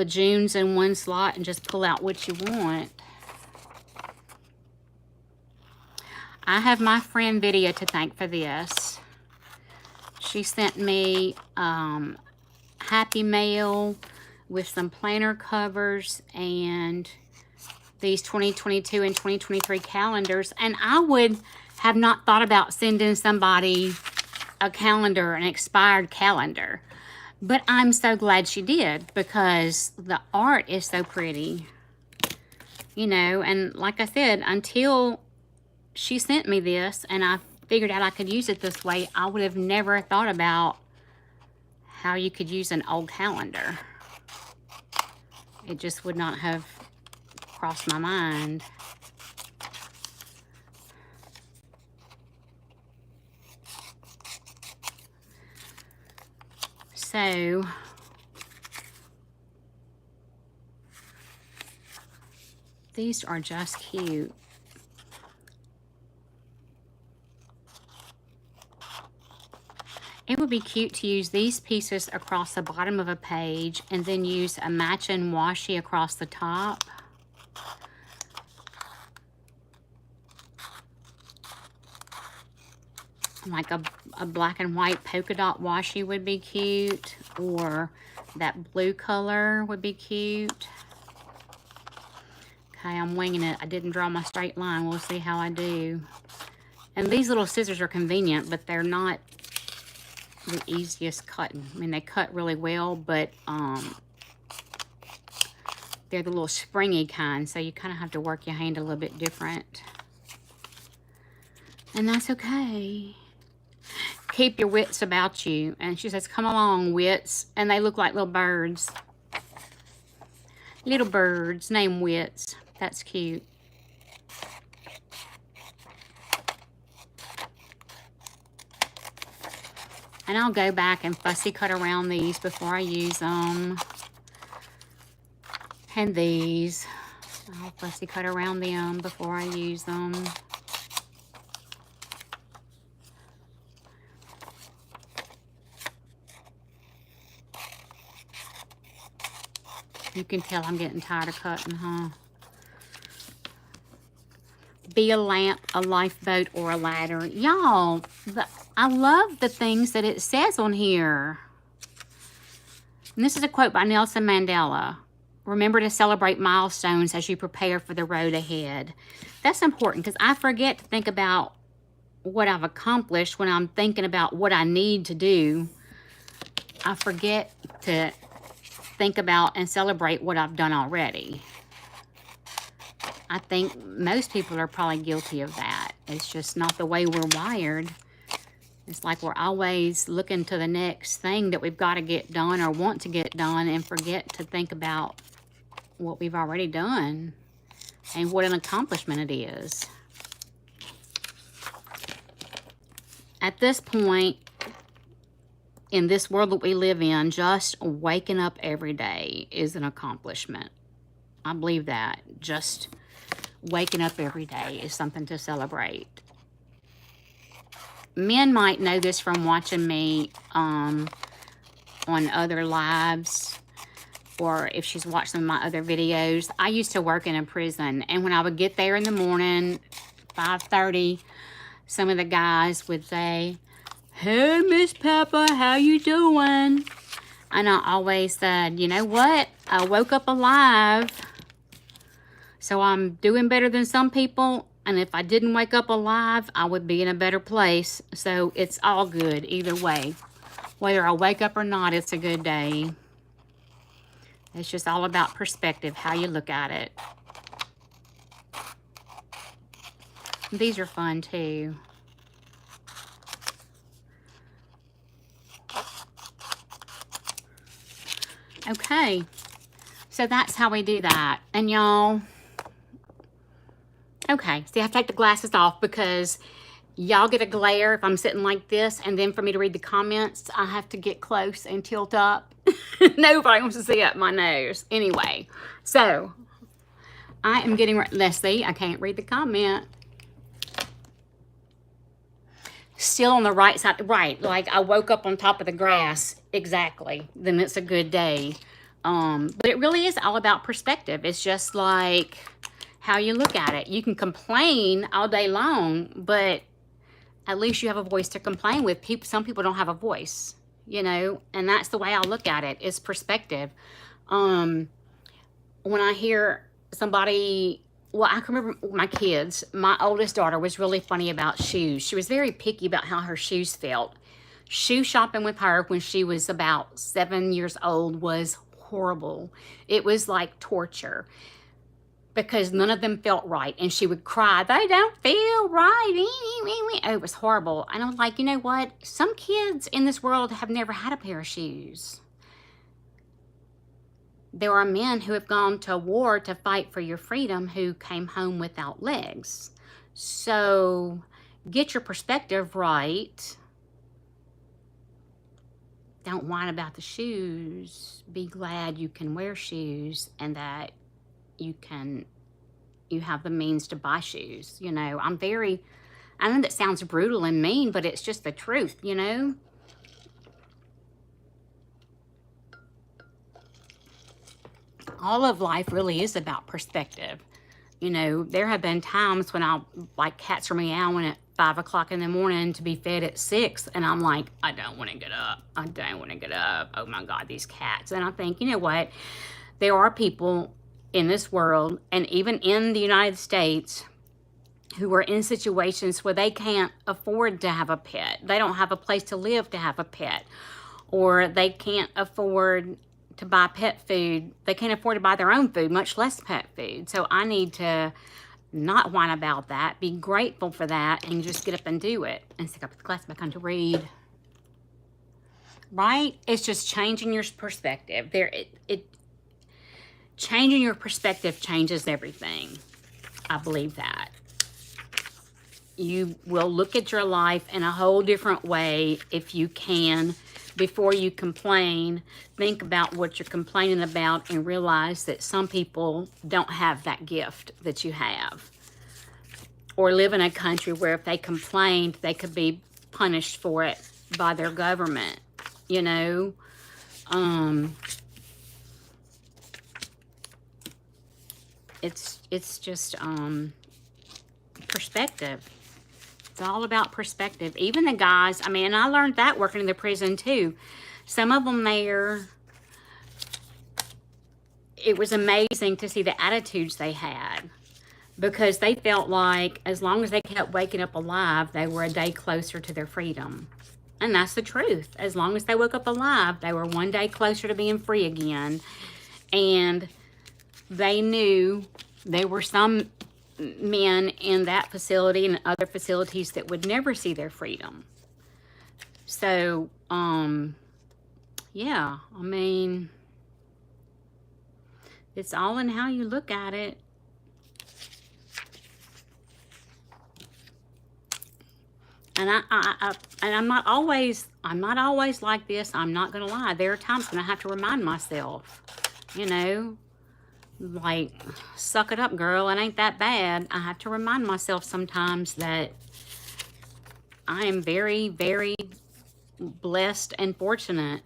[SPEAKER 1] Junes in one slot, and just pull out what you want. I have my friend Vidya to thank for this. She sent me Happy Mail with some planner covers and these 2022 and 2023 calendars. And I would have not thought about sending somebody a calendar, an expired calendar. But I'm so glad she did, because the art is so pretty. And like I said, until she sent me this and I figured out I could use it this way, I would have never thought about how you could use an old calendar. It just would not have crossed my mind. So, these are just cute. It would be cute to use these pieces across the bottom of a page and then use a matching washi across the top. Like a black and white polka dot washi would be cute, or that blue color would be cute. Okay, I'm winging it. I didn't draw my straight line. We'll see how I do. And these little scissors are convenient, but they're not the easiest cutting. I mean, they cut really well, but they're the little springy kind, so you kind of have to work your hand a little bit different. And that's okay. Keep your wits about you. And she says, come along, wits. And they look like little birds. Little birds named Wits. That's cute. And I'll go back and fussy cut around these before I use them. And these, I'll fussy cut around them before I use them. You can tell I'm getting tired of cutting, huh? Be a lamp, a lifeboat, or a ladder. Y'all, I love the things that it says on here. And this is a quote by Nelson Mandela. Remember to celebrate milestones as you prepare for the road ahead. That's important because I forget to think about what I've accomplished when I'm thinking about what I need to do. I forget to think about and celebrate what I've done already. I think most people are probably guilty of that. It's just not the way we're wired. It's like we're always looking to the next thing that we've got to get done or want to get done and forget to think about what we've already done and what an accomplishment it is. At this point, in this world that we live in, just waking up every day is an accomplishment. I believe that. Just waking up every day is something to celebrate. Men might know this from watching me on other lives, or if she's watched some of my other videos. I used to work in a prison, and when I would get there in the morning, 5:30, some of the guys would say, "Hey, Miss Pepper, how you doing?" And I always said, you know what? I woke up alive, so I'm doing better than some people. And if I didn't wake up alive, I would be in a better place. So it's all good either way. Whether I wake up or not, it's a good day. It's just all about perspective, how you look at it. These are fun too. Okay, so that's how we do that. And y'all, okay, see, I have to take the glasses off because y'all get a glare if I'm sitting like this, and then for me to read the comments, I have to get close and tilt up. Nobody wants to see up my nose. Anyway, so I am getting, let's see, I can't read the comment. Still on the right side, right, like I woke up on top of the grass, exactly, then it's a good day. But it really is all about perspective. It's just like how you look at it. You can complain all day long, but at least you have a voice to complain with. Some people don't have a voice, you know, and that's the way I look at it, is perspective. When I hear somebody, well, I can remember my kids. My oldest daughter was really funny about shoes. She was very picky about how her shoes felt. Shoe shopping with her when she was about 7 years old was horrible. It was like torture because none of them felt right. And she would cry, "They don't feel right." It was horrible. And I was like, you know what? Some kids in this world have never had a pair of shoes. There are men who have gone to war to fight for your freedom who came home without legs. So get your perspective right. Don't whine about the shoes. Be glad you can wear shoes and that you have the means to buy shoes. You know, I know that sounds brutal and mean, but it's just the truth, you know? All of life really is about perspective. You know, there have been times when cats are meowing at 5 o'clock in the morning to be fed at 6, and I'm like, I don't want to get up. I don't want to get up. Oh my God, these cats. And I think, you know what? There are people in this world, and even in the United States, who are in situations where they can't afford to have a pet. They don't have a place to live to have a pet, or they can't afford to buy pet food. They can't afford to buy their own food, much less pet food. So I need to not whine about that, be grateful for that, and just get up and do it. And stick up the glass back on to read. Right? It's just changing your perspective. Changing your perspective changes everything. I believe that. You will look at your life in a whole different way if you can. Before you complain, think about what you're complaining about and realize that some people don't have that gift that you have. Or live in a country where if they complained, they could be punished for it by their government, you know? It's just perspective. It's all about perspective. Even the guys, I mean, and I learned that working in the prison too. Some of them there, it was amazing to see the attitudes they had, because they felt like as long as they kept waking up alive, they were a day closer to their freedom. And that's the truth. As long as they woke up alive, they were one day closer to being free again. And they knew there were some men in that facility and other facilities that would never see their freedom. So, yeah, I mean, it's all in how you look at it. And I'm not always like this. I'm not gonna lie. There are times when I have to remind myself, you know, like, suck it up, girl. It ain't that bad. I have to remind myself sometimes that I am very, very blessed and fortunate.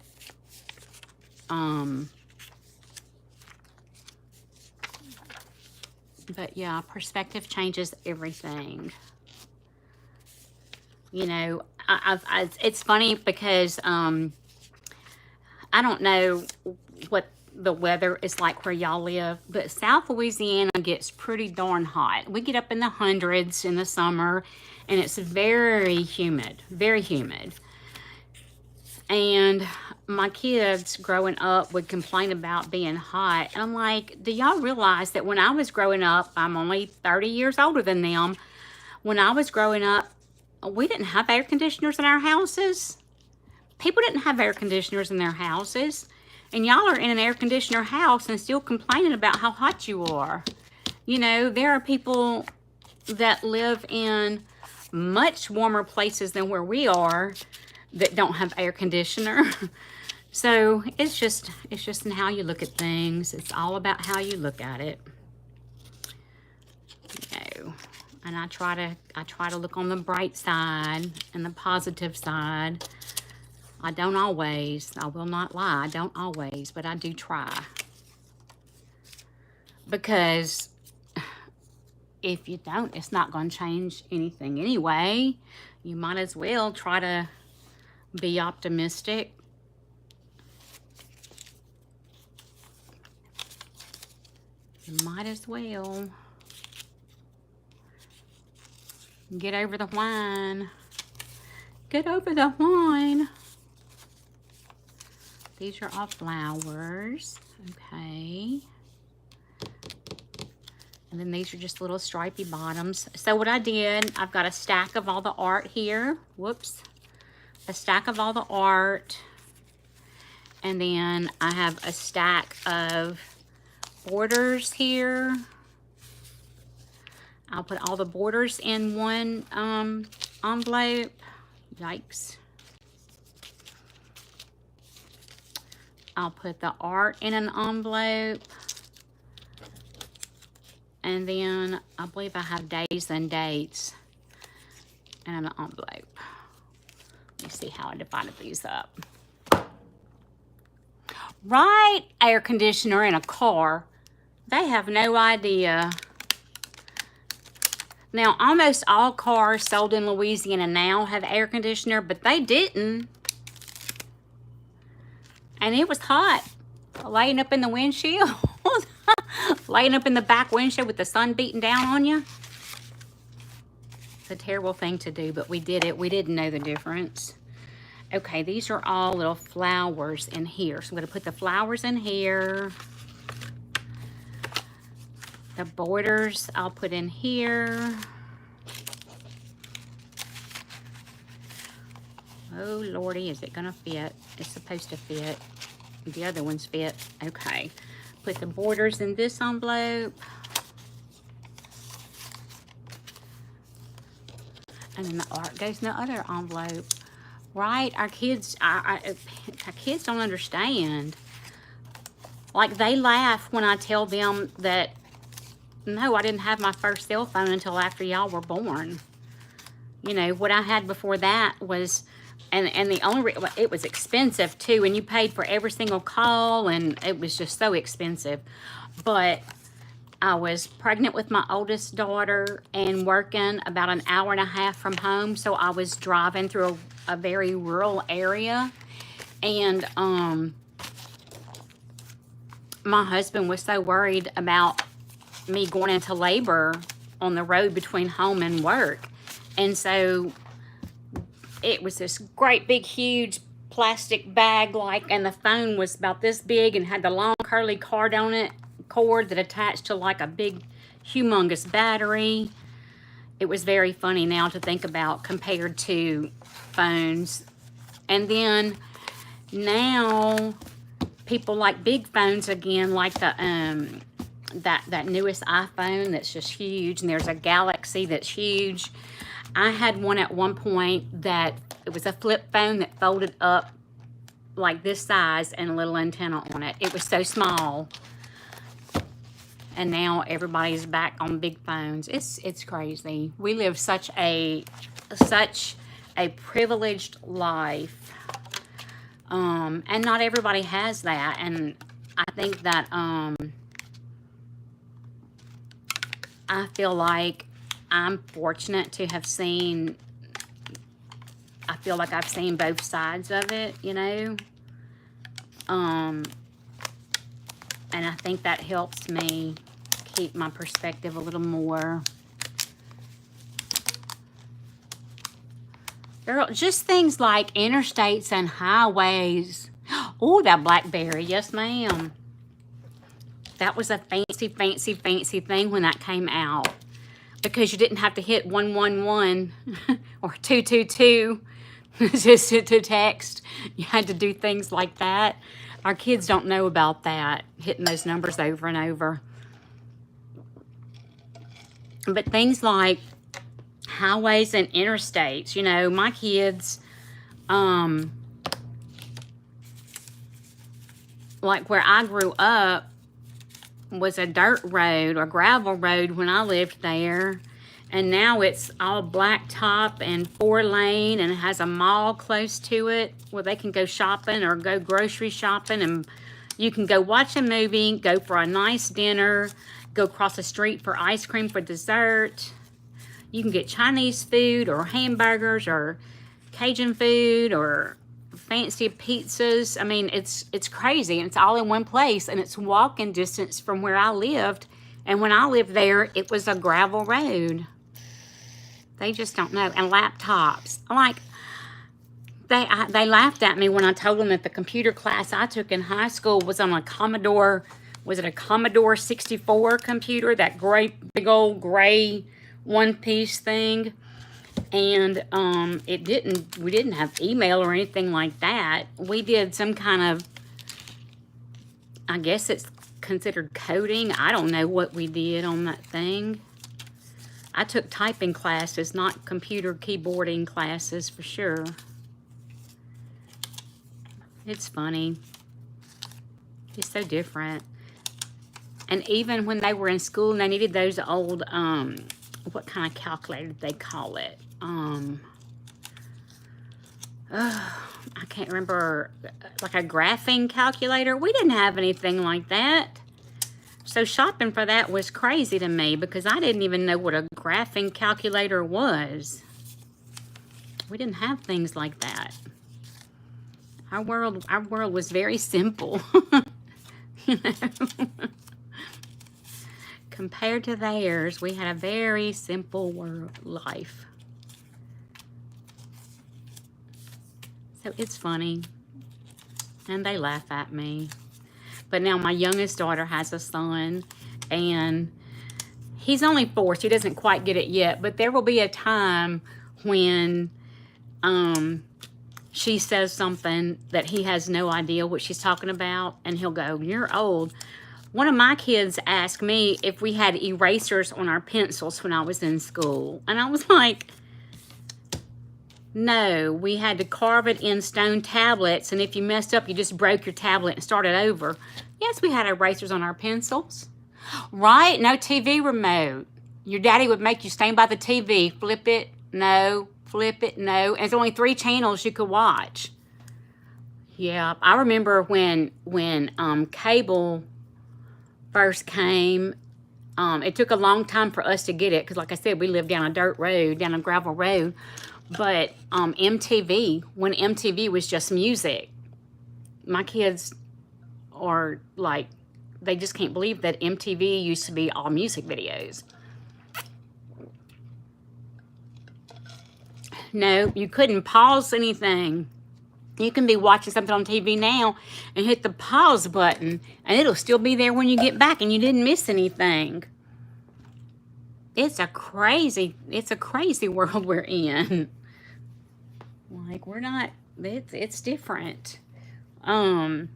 [SPEAKER 1] But yeah, perspective changes everything. You know, it's funny because I don't know what the weather is like where y'all live, but South Louisiana gets pretty darn hot. We get up in the hundreds in the summer, and it's very humid, very humid. And my kids growing up would complain about being hot. And I'm like, do y'all realize that when I was growing up, I'm only 30 years older than them. When I was growing up, we didn't have air conditioners in our houses. People didn't have air conditioners in their houses. And y'all are in an air conditioner house and still complaining about how hot you are. You know, there are people that live in much warmer places than where we are that don't have air conditioner. So it's just in how you look at things. It's all about how you look at it. You know, and I try to look on the bright side and the positive side. I don't always. I will not lie. I don't always, but I do try. Because if you don't, it's not going to change anything anyway. You might as well try to be optimistic. You might as well. Get over the whine. Get over the whine. These are all flowers. Okay. And then these are just little stripy bottoms. So what I did, I've got a stack of all the art here. Whoops. A stack of all the art. And then I have a stack of borders here. I'll put all the borders in one envelope. Yikes. I'll put the art in an envelope. And then I believe I have days and dates in an envelope. Let me see how I divided these up. Right, air conditioner in a car. They have no idea. Now, almost all cars sold in Louisiana now have air conditioner, but they didn't. And it was hot, laying up in the windshield, laying up in the back windshield with the sun beating down on you. It's a terrible thing to do, but we did it. We didn't know the difference. Okay, these are all little flowers in here. So I'm going to put the flowers in here. The borders I'll put in here. Oh, Lordy, is it going to fit? It's supposed to fit. The other ones fit. Okay. Put the borders in this envelope. And then the art goes in the other envelope. Right? Our kids, our kids don't understand. Like, they laugh when I tell them that, no, I didn't have my first cell phone until after y'all were born. You know, what I had before that was, and the only, it was expensive too, and you paid for every single call, and it was just so expensive. But I was pregnant with my oldest daughter and working about an hour and a half from home, so I was driving through a very rural area, and my husband was so worried about me going into labor on the road between home and work. And so it was this great big huge plastic bag, like, and the phone was about this big and had the long curly cord that attached to like a big humongous battery. It was very funny now to think about compared to phones. And then now people like big phones again, like the that newest iPhone that's just huge, and there's a Galaxy that's huge. I had one at one point that it was a flip phone that folded up like this size and a little antenna on it. It was so small. And now everybody's back on big phones. It's crazy. We live such a privileged life. And not everybody has that. And I think that I feel like I'm fortunate to have seen, I feel like I've seen both sides of it, you know. And I think that helps me keep my perspective a little more. Girl, just things like interstates and highways. Oh, that BlackBerry. Yes, ma'am. That was a fancy, fancy, fancy thing when that came out. Because you didn't have to hit 111 or 222 just to text. You had to do things like that. Our kids don't know about that, hitting those numbers over and over. But things like highways and interstates, you know, my kids, like where I grew up was a dirt road or gravel road when I lived there. And now it's all blacktop and 4-lane, and it has a mall close to it where they can go shopping or go grocery shopping, and you can go watch a movie, go for a nice dinner, go across the street for ice cream for dessert. You can get Chinese food or hamburgers or Cajun food or fancy pizzas. I mean, it's crazy, and it's all in one place, and it's walking distance from where I lived. And when I lived there, it was a gravel road. They just don't know. And laptops. Like, they laughed at me when I told them that the computer class I took in high school was on a Commodore, was it a Commodore 64 computer? That great, big old gray one-piece thing. And we didn't have email or anything like that. We did some kind of, I guess it's considered coding. I don't know what we did on that thing. I took typing classes, not computer keyboarding classes for sure. It's funny. It's so different. And even when they were in school and they needed those old, what kind of calculator did they call it? I can't remember, like a graphing calculator. We didn't have anything like that. So shopping for that was crazy to me because I didn't even know what a graphing calculator was. We didn't have things like that. Our world was very simple. You know? Compared to theirs, we had a very simple life. So it's funny. And they laugh at me. But now my youngest daughter has a son, and he's only 4, so he doesn't quite get it yet. But there will be a time when she says something that he has no idea what she's talking about, and he'll go, "You're old." One of my kids asked me if we had erasers on our pencils when I was in school. And I was like, No, we had to carve it in stone tablets, and if you messed up, you just broke your tablet and started over. Yes, we had erasers on our pencils. Right? No TV remote. Your daddy would make you stand by the TV, flip it, no, flip it, no. And it's only 3 channels you could watch. Yeah, I remember when cable first came. It took a long time for us to get it because, like I said, we lived down a dirt road, down a gravel road. But MTV, when MTV was just music, my kids are like, they just can't believe that MTV used to be all music videos. No, you couldn't pause anything. You can be watching something on TV now and hit the pause button, and it'll still be there when you get back, and you didn't miss anything. It's a crazy world we're in. Like, we're not, it's different. And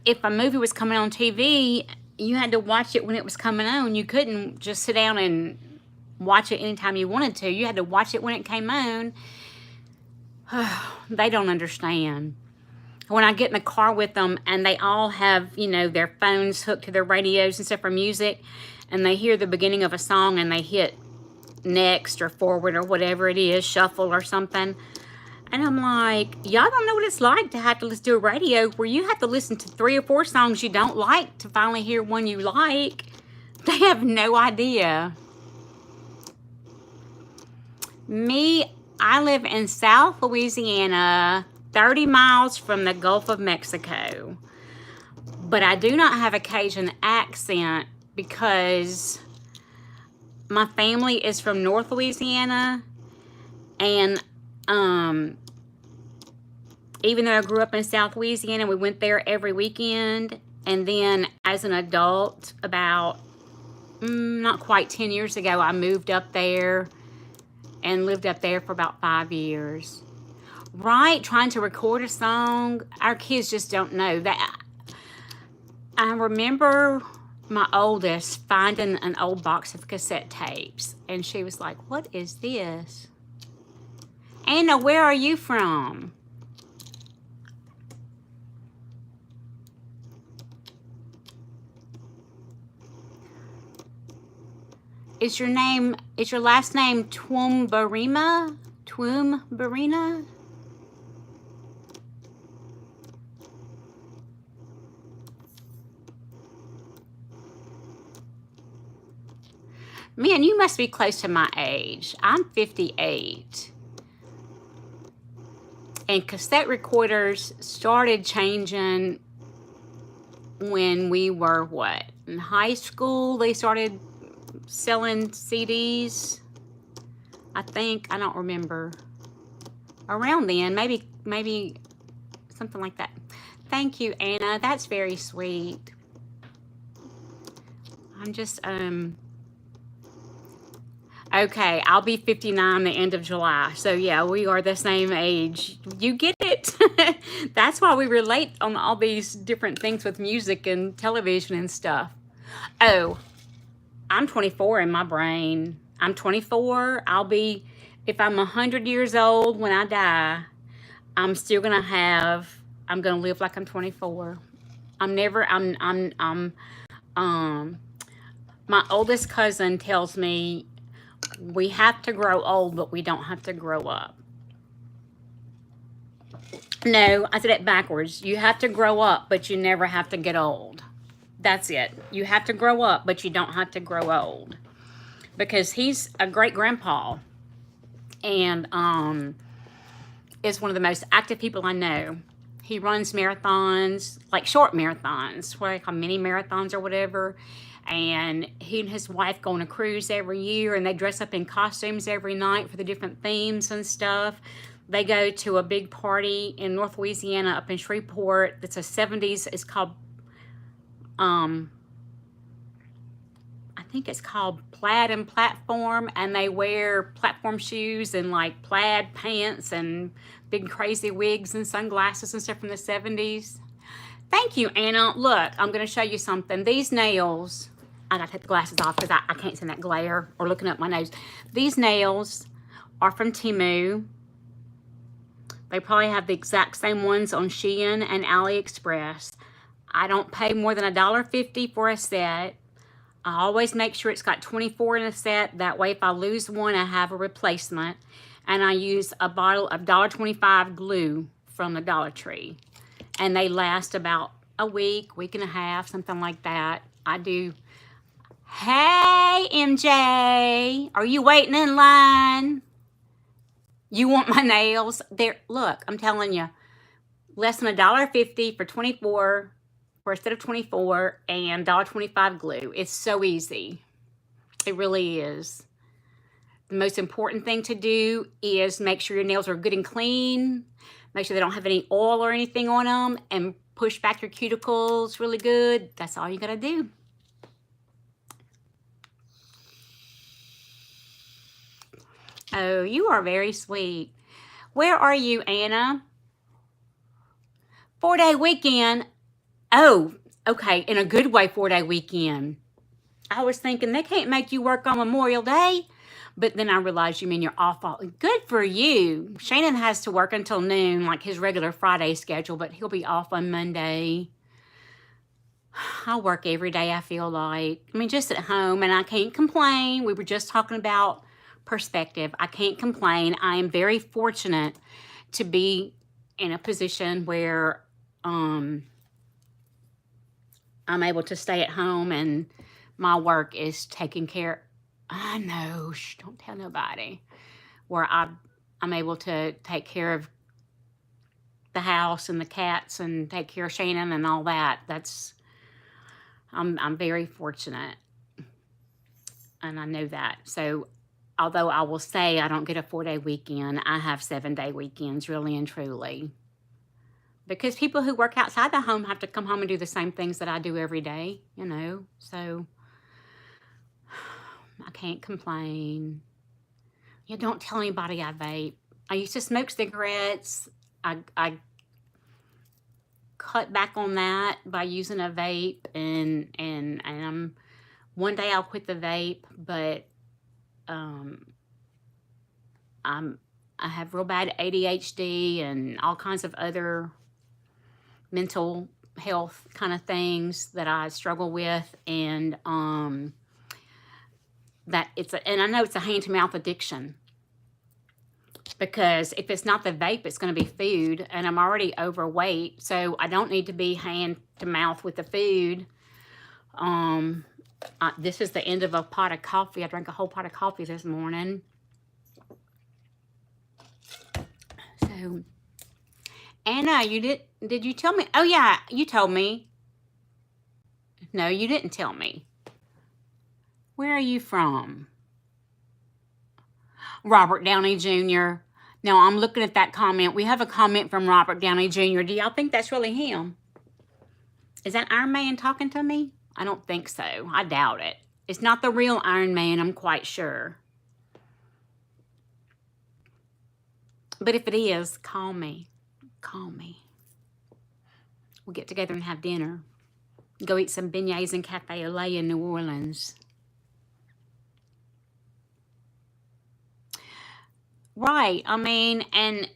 [SPEAKER 1] if a movie was coming on TV, you had to watch it when it was coming on. You couldn't just sit down and watch it anytime you wanted to. You had to watch it when it came on. They don't understand. When I get in the car with them and they all have, you know, their phones hooked to their radios and stuff for music, and they hear the beginning of a song and they hit next or forward or whatever it is, shuffle or something. And I'm like, y'all don't know what it's like to have to listen to a radio where you have to listen to 3 or 4 songs you don't like to finally hear one you like. They have no idea. Me, I live in South Louisiana, 30 miles from the Gulf of Mexico. But I do not have a Cajun accent because my family is from North Louisiana, and even though I grew up in South Louisiana, we went there every weekend. And then as an adult, about not quite 10 years ago, I moved up there and lived up there for about 5 years. Right? Trying to record a song. Our kids just don't know that. I remember my oldest finding an old box of cassette tapes, and she was like, "What is this?" Anna, where are you from? Is your last name Twumbarina? Twumbarina? Man, you must be close to my age. I'm 58. And cassette recorders started changing when we were, what, in high school? They started selling CDs, I think. I don't remember. Around then, maybe something like that. Thank you, Anna. That's very sweet. I'm just, okay, I'll be 59 the end of July. So yeah, we are the same age. You get it? That's why we relate on all these different things with music and television and stuff. Oh, I'm 24 in my brain. I'm 24. If I'm 100 years old when I die, I'm still gonna live like I'm 24. My oldest cousin tells me we have to grow old, but we don't have to grow up. No, I said it backwards. You have to grow up, but you never have to get old. That's it. You have to grow up, but you don't have to grow old. Because he's a great grandpa. And is one of the most active people I know. He runs marathons, like short marathons, what I call mini marathons or whatever. And he and his wife go on a cruise every year, and they dress up in costumes every night for the different themes and stuff. They go to a big party in North Louisiana up in Shreveport. It's a 70s, it's called, I think it's called Plaid and Platform, and they wear platform shoes and like plaid pants and big crazy wigs and sunglasses and stuff from the 70s. Thank you, Anna. Look, I'm going to show you something. These nails, I gotta take the glasses off because I can't stand that glare or looking up my nose. These nails are from Temu. They probably have the exact same ones on Shein and AliExpress. I don't pay more than $1.50 for a set. I always make sure it's got 24 in a set. That way, if I lose one, I have a replacement. And I use a bottle of $1.25 glue from the Dollar Tree. And they last about a week, week and a half, something like that. I do. Hey, MJ, are you waiting in line? You want my nails? There, look, I'm telling you, less than $1.50 for 24 for a set of 24 and $1.25 glue. It's so easy. It really is. The most important thing to do is make sure your nails are good and clean. Make sure they don't have any oil or anything on them, and push back your cuticles really good. That's all you gotta do. Oh, you are very sweet. Where are you, Anna? 4-day weekend. Oh, okay, in a good way, 4-day weekend. I was thinking they can't make you work on Memorial Day, but then I realized you mean you're off all. Good for you. Shannon has to work until noon, like his regular Friday schedule, but he'll be off on Monday. I work every day, I feel like. I mean, just at home, and I can't complain. We were just talking about perspective. I can't complain. I am very fortunate to be in a position where I'm able to stay at home and my work is taking care. I know, shh, don't tell nobody. Where I'm able to take care of the house and the cats and take care of Shannon and all that. I'm very fortunate, and I know that. So although I will say I don't get a 4-day weekend, I have 7-day weekends, really and truly. Because people who work outside the home have to come home and do the same things that I do every day, you know. So I can't complain. Yeah, don't tell anybody I vape. I used to smoke cigarettes. I cut back on that by using a vape, and one day I'll quit the vape, but I have real bad ADHD and all kinds of other mental health kind of things that I struggle with, and that and I know it's a hand-to-mouth addiction, because if it's not the vape, it's going to be food, and I'm already overweight, so I don't need to be hand-to-mouth with the food. This is the end of a pot of coffee. I drank a whole pot of coffee this morning. So, Anna, did you tell me? Oh yeah, you told me. No, you didn't tell me. Where are you from? Robert Downey Jr. Now, I'm looking at that comment. We have a comment from Robert Downey Jr. Do y'all think that's really him? Is that Iron Man talking to me? I don't think so. I doubt it. It's not the real Iron Man, I'm quite sure. But if it is, call me. Call me. We'll get together and have dinner. Go eat some beignets in Cafe au Lait in New Orleans. Right. I mean, and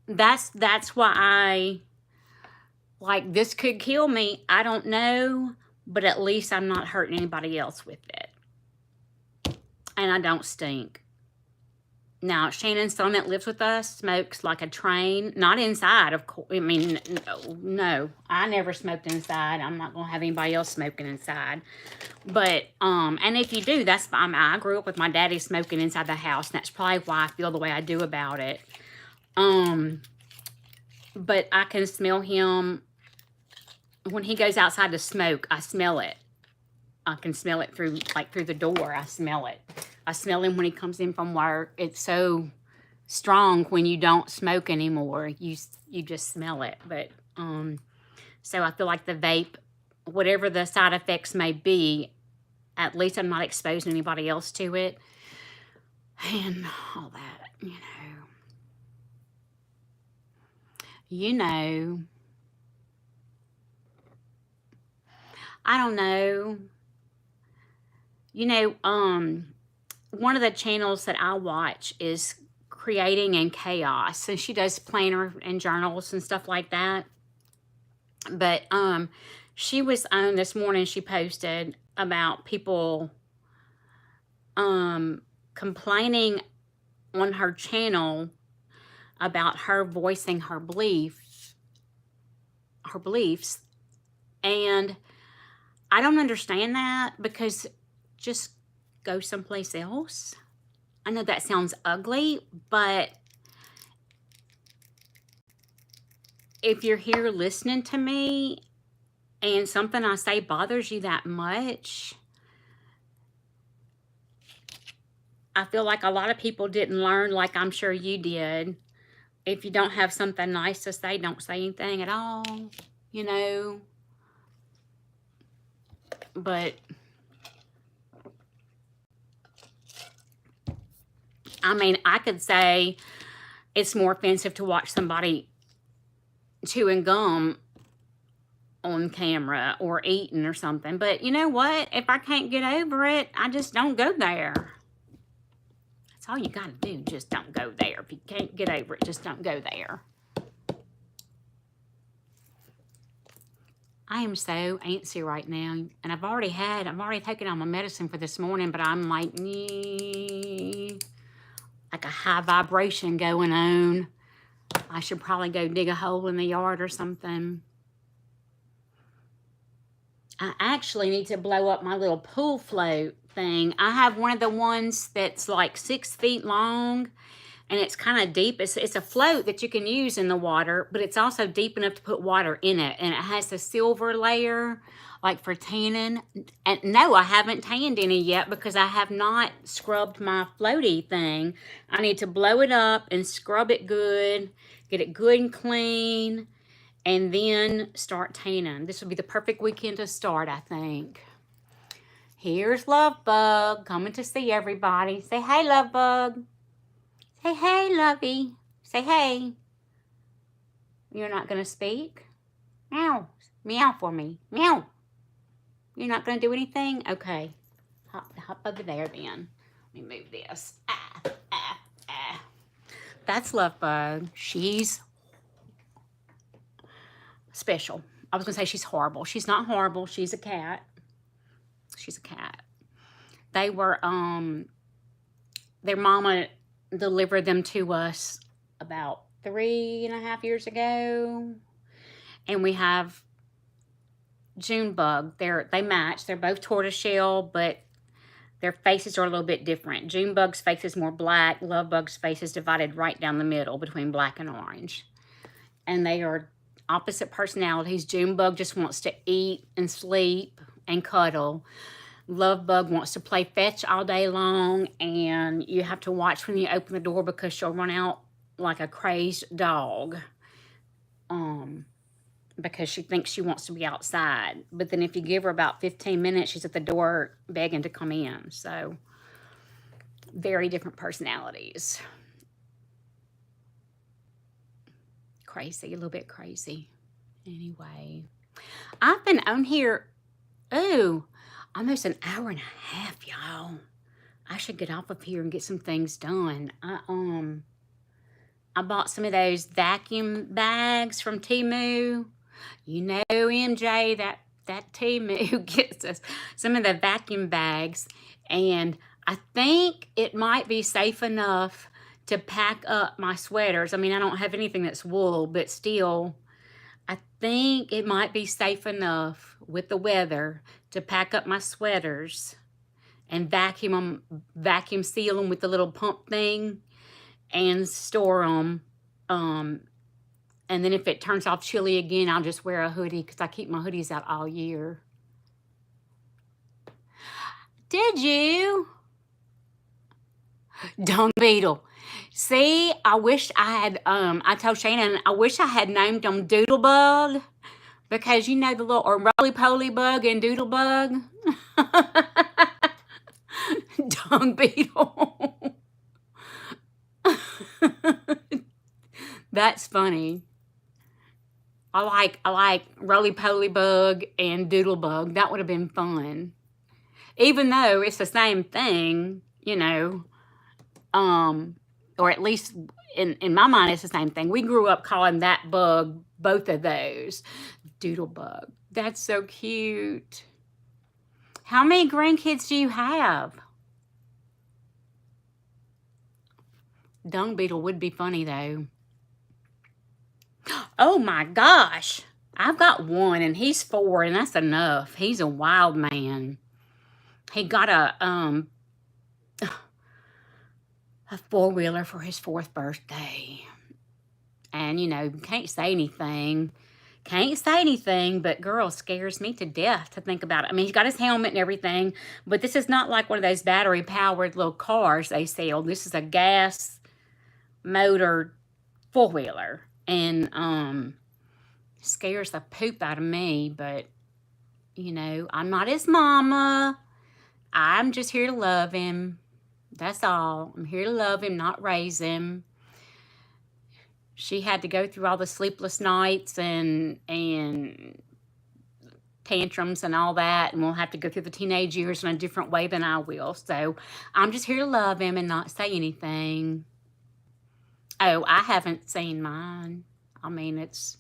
[SPEAKER 1] that's why I, like, this could kill me. I don't know, but at least I'm not hurting anybody else with it. And I don't stink. Now, Shannon's son that lives with us smokes like a train. Not inside, of course. I mean, no. I never smoked inside. I'm not going to have anybody else smoking inside. But, and if you do, that's fine. I grew up with my daddy smoking inside the house, and that's probably why I feel the way I do about it. But I can smell him. When he goes outside to smoke, I smell it. I can smell it through the door. I smell it. I smell him when he comes in from work. It's so strong when you don't smoke anymore. You just smell it. But so I feel like the vape, whatever the side effects may be, at least I'm not exposing anybody else to it, and all that, you know. I don't know. You know, one of the channels that I watch is Creating in Chaos, and she does planner and journals and stuff like that. But she was on this morning, she posted about people complaining on her channel about her voicing her beliefs, and I don't understand that, because just go someplace else. I know that sounds ugly, but if you're here listening to me and something I say bothers you that much, I feel like a lot of people didn't learn like I'm sure you did. If you don't have something nice to say, don't say anything at all, you know. But I mean, I could say it's more offensive to watch somebody chewing gum on camera or eating or something. But you know what? If I can't get over it, I just don't go there. That's all you got to do. Just don't go there. If you can't get over it, just don't go there. I am so antsy right now, and I've already taken all my medicine for this morning, but I'm like a high vibration going on. I should probably go dig a hole in the yard or something. I actually need to blow up my little pool float thing. I have one of the ones that's like 6 feet long, and it's kind of deep. It's a float that you can use in the water, but it's also deep enough to put water in it, and it has a silver layer, like for tanning. And no, I haven't tanned any yet because I have not scrubbed my floaty thing. I need to blow it up and scrub it good, get it good and clean, and then start tanning. This will be the perfect weekend to start, I think. Here's Love Bug coming to see everybody. Say hey, Love Bug. Say hey, Lovey. Say hey. You're not going to speak? Meow. Meow for me. Meow. You're not going to do anything? Okay. Hop over there then. Let me move this. That's Love Bug. She's special. I was going to say she's horrible. She's not horrible. She's a cat. She's a cat. They were, their mama delivered them to us about 3.5 years ago. And we have Junebug. They match. They're both tortoiseshell, but their faces are a little bit different. Junebug's face is more black. Lovebug's face is divided right down the middle between black and orange. And they are opposite personalities. Junebug just wants to eat and sleep and cuddle. Lovebug wants to play fetch all day long, and you have to watch when you open the door because she'll run out like a crazed dog. Because she thinks she wants to be outside. But then if you give her about 15 minutes, she's at the door begging to come in. So, very different personalities. Crazy, a little bit crazy. Anyway, I've been on here, almost an hour and a half, y'all. I should get off of here and get some things done. I bought some of those vacuum bags from Temu. You know, MJ, that Temu gets us some of the vacuum bags, and I think it might be safe enough to pack up my sweaters. I mean, I don't have anything that's wool, but still, I think it might be safe enough with the weather to pack up my sweaters and vacuum seal them with the little pump thing and store them. And then if it turns off chilly again, I'll just wear a hoodie because I keep my hoodies out all year. Did you? Dung beetle. See, I wish I had, I told Shannon, I wish I had named them Doodlebug, because you know the little, or roly-poly bug and Doodlebug. Dung beetle. That's funny. I like Roly Poly Bug and Doodle Bug. That would have been fun. Even though it's the same thing, you know, or at least in my mind, it's the same thing. We grew up calling that bug both of those. Doodle Bug. That's so cute. How many grandkids do you have? Dung Beetle would be funny, though. Oh, my gosh. I've got one, and he's 4, and that's enough. He's a wild man. He got a 4-wheeler for his 4th birthday. And, you know, can't say anything. Can't say anything, but girl, scares me to death to think about it. I mean, he's got his helmet and everything, but this is not like one of those battery-powered little cars they sell. This is a gas motor 4-wheeler. And scares the poop out of me, but, you know, I'm not his mama. I'm just here to love him. That's all. I'm here to love him, not raise him. She had to go through all the sleepless nights and tantrums and all that, and we'll have to go through the teenage years in a different way than I will. So I'm just here to love him and not say anything. Oh, I haven't seen mine. I mean, it's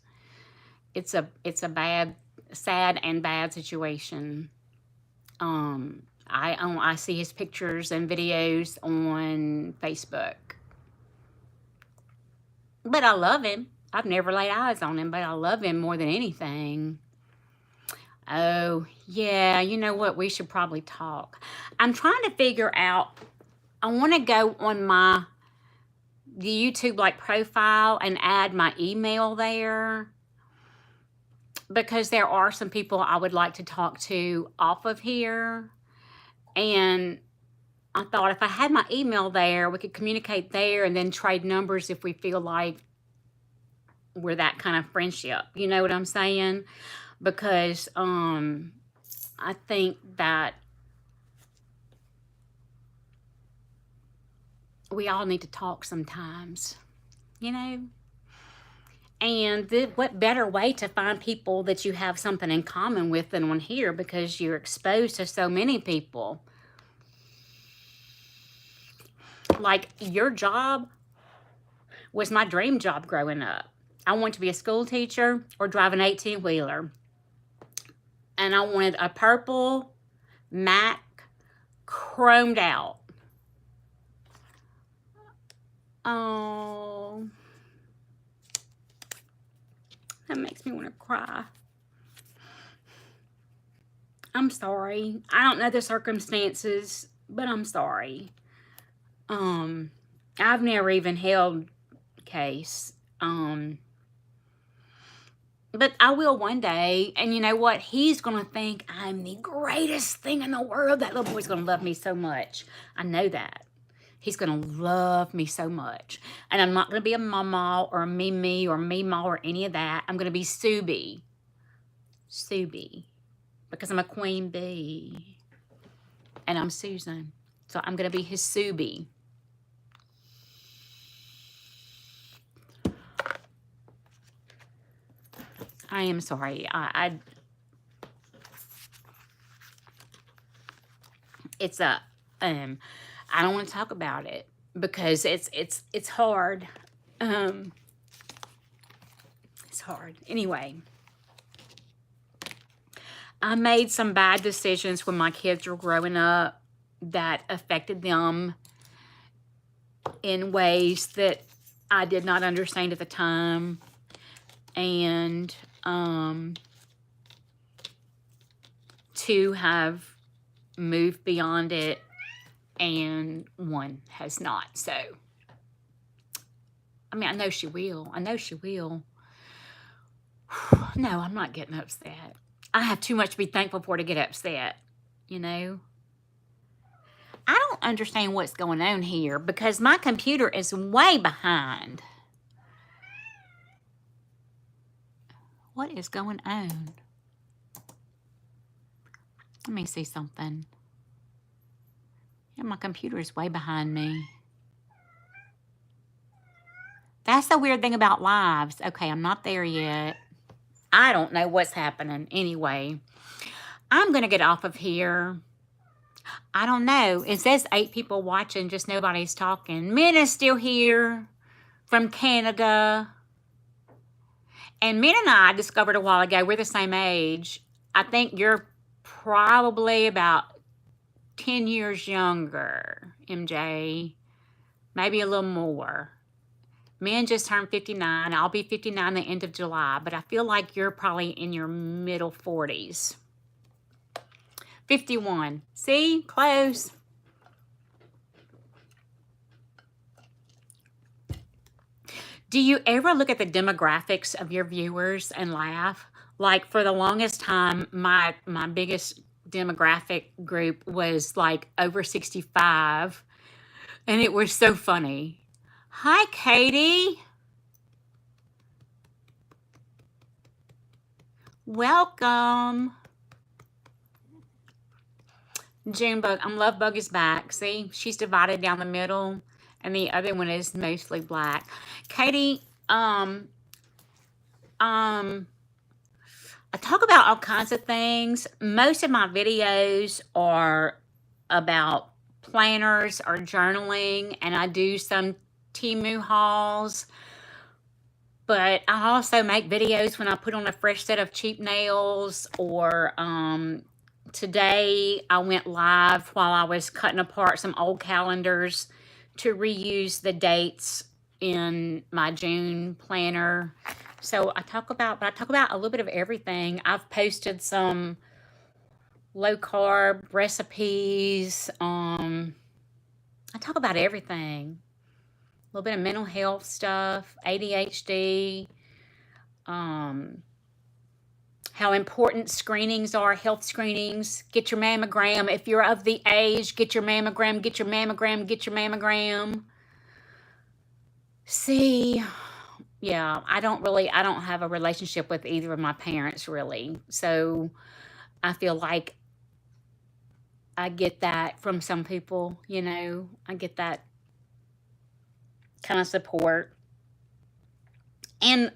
[SPEAKER 1] a bad, sad and bad situation. I see his pictures and videos on Facebook. But I love him. I've never laid eyes on him, but I love him more than anything. Oh, yeah, you know what? We should probably talk. I'm trying to figure out, I want to go on the YouTube like profile and add my email there, because there are some people I would like to talk to off of here. And I thought if I had my email there, we could communicate there and then trade numbers if we feel like we're that kind of friendship. You know what I'm saying? Because I think that we all need to talk sometimes, you know? And what better way to find people that you have something in common with than on here, because you're exposed to so many people. Like, your job was my dream job growing up. I wanted to be a school teacher or drive an 18-wheeler. And I wanted a purple Mac chromed out. Oh, that makes me want to cry. I'm sorry. I don't know the circumstances, but I'm sorry. I've never even held case. But I will one day, and you know what? He's going to think I'm the greatest thing in the world. That little boy's going to love me so much. I know that. He's going to love me so much. And I'm not going to be a mama or a Mimi or Mima or any of that. I'm going to be Subi. Subi. Because I'm a queen bee. And I'm Susan. So I'm going to be his Subi. I am sorry. It's a I don't want to talk about it because it's hard. It's hard. Anyway, I made some bad decisions when my kids were growing up that affected them in ways that I did not understand at the time. And 2 have moved beyond it, and 1 has not. So, I mean, I know she will. I know she will. No, I'm not getting upset. I have too much to be thankful for to get upset, you know? I don't understand what's going on here because my computer is way behind. What is going on? Let me see something. Yeah, my computer is way behind me. That's the weird thing about lives. Okay, I'm not there yet. I don't know what's happening. Anyway, I'm going to get off of here. I don't know. It says 8 people watching, just nobody's talking. Min is still here from Canada. And Min and I discovered a while ago, we're the same age. I think you're probably about 10 years younger, MJ. Maybe a little more. Min just turned 59. I'll be 59 the end of July, but I feel like you're probably in your middle 40s. 51. See? Close. Do you ever look at the demographics of your viewers and laugh? Like, for the longest time, my biggest demographic group was like over 65, and it was so funny. Hi, Katie. Welcome. Junebug. Love Bug is back. See, she's divided down the middle, and the other one is mostly black. Katie, I talk about all kinds of things. Most of my videos are about planners or journaling, and I do some Temu hauls. But I also make videos when I put on a fresh set of cheap nails, or today I went live while I was cutting apart some old calendars to reuse the dates in my June planner. So I talk about a little bit of everything. I've posted some low carb recipes. I talk about everything. A little bit of mental health stuff, ADHD, how important screenings are, health screenings. Get your mammogram. If you're of the age, get your mammogram, get your mammogram, get your mammogram. See, yeah, I don't have a relationship with either of my parents, really. So I feel like I get that from some people, you know. I get that kind of support. And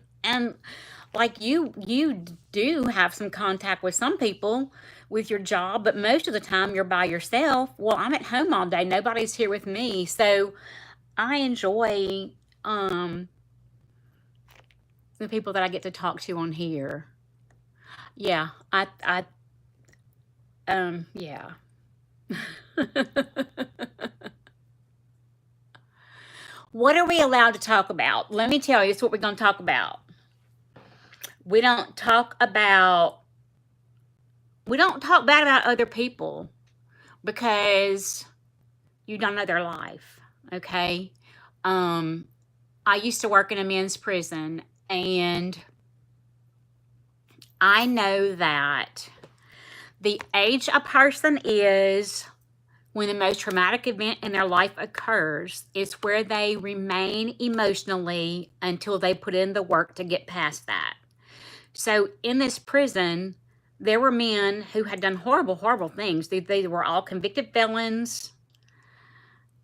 [SPEAKER 1] like you do have some contact with some people with your job, but most of the time you're by yourself. Well, I'm at home all day. Nobody's here with me. So I enjoy the people that I get to talk to on here. Yeah, yeah. What are we allowed to talk about? Let me tell you, it's what we're going to talk about. We don't talk bad about other people because you don't know their life, okay? I used to work in a men's prison, and I know that the age a person is when the most traumatic event in their life occurs is where they remain emotionally until they put in the work to get past that. So in this prison, there were men who had done horrible, horrible things. They were all convicted felons,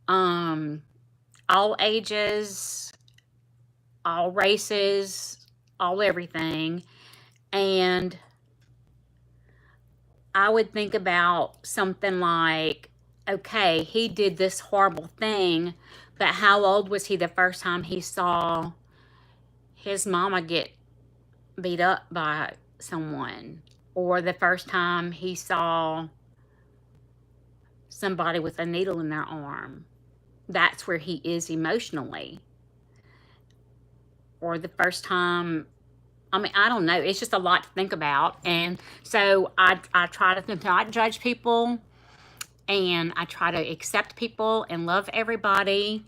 [SPEAKER 1] all ages, all races, all everything. And I would think about something like, okay, he did this horrible thing, but how old was he the first time he saw his mama get beat up by someone? Or the first time he saw somebody with a needle in their arm? That's where he is emotionally. Or the first time, I mean, I don't know. It's just a lot to think about. And so I try to not judge people, and I try to accept people and love everybody.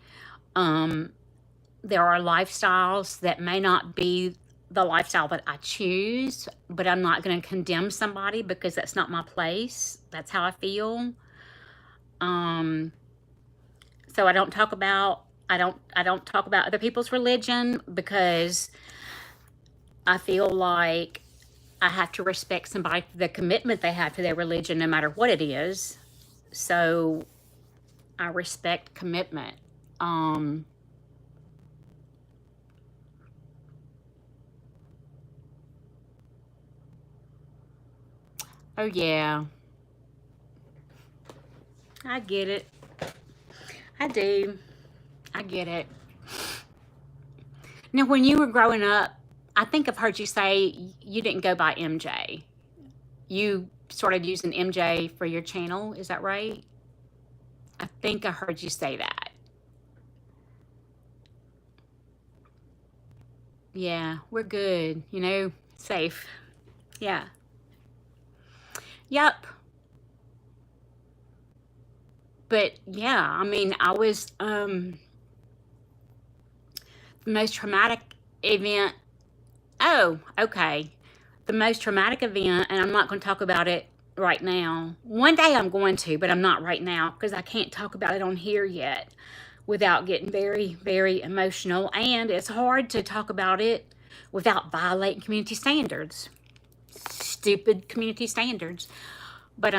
[SPEAKER 1] There are lifestyles that may not be the lifestyle that I choose, but I'm not going to condemn somebody because that's not my place. That's how I feel. So I don't talk about other people's religion because I feel like I have to respect somebody for the commitment they have to their religion, no matter what it is. So I respect commitment. Oh, yeah. I get it. I do. I get it. Now, when you were growing up, I think I've heard you say you didn't go by MJ. You started using MJ for your channel. Is that right? I think I heard you say that. Yeah, we're good. You know, safe. Yeah. Yep. But yeah, I mean, I was the most traumatic event. Oh, okay. The most traumatic event, and I'm not going to talk about it right now. One day I'm going to, but I'm not right now because I can't talk about it on here yet without getting very, very emotional. And it's hard to talk about it without violating community standards. Stupid community standards. But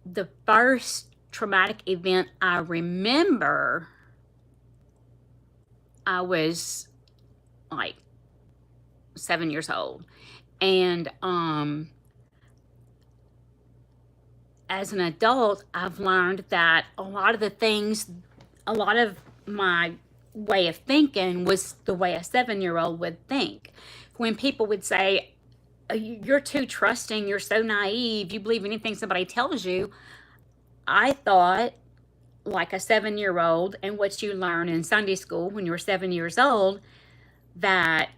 [SPEAKER 1] the first traumatic event I remember, I was like 7 years old. And as an adult, I've learned that a lot of the things, a lot of my way of thinking was the way a 7-year-old would think. When people would say, "You're too trusting, you're so naive, you believe anything somebody tells you," I thought, like a 7-year-old, and what you learn in Sunday school when you're 7 years old, that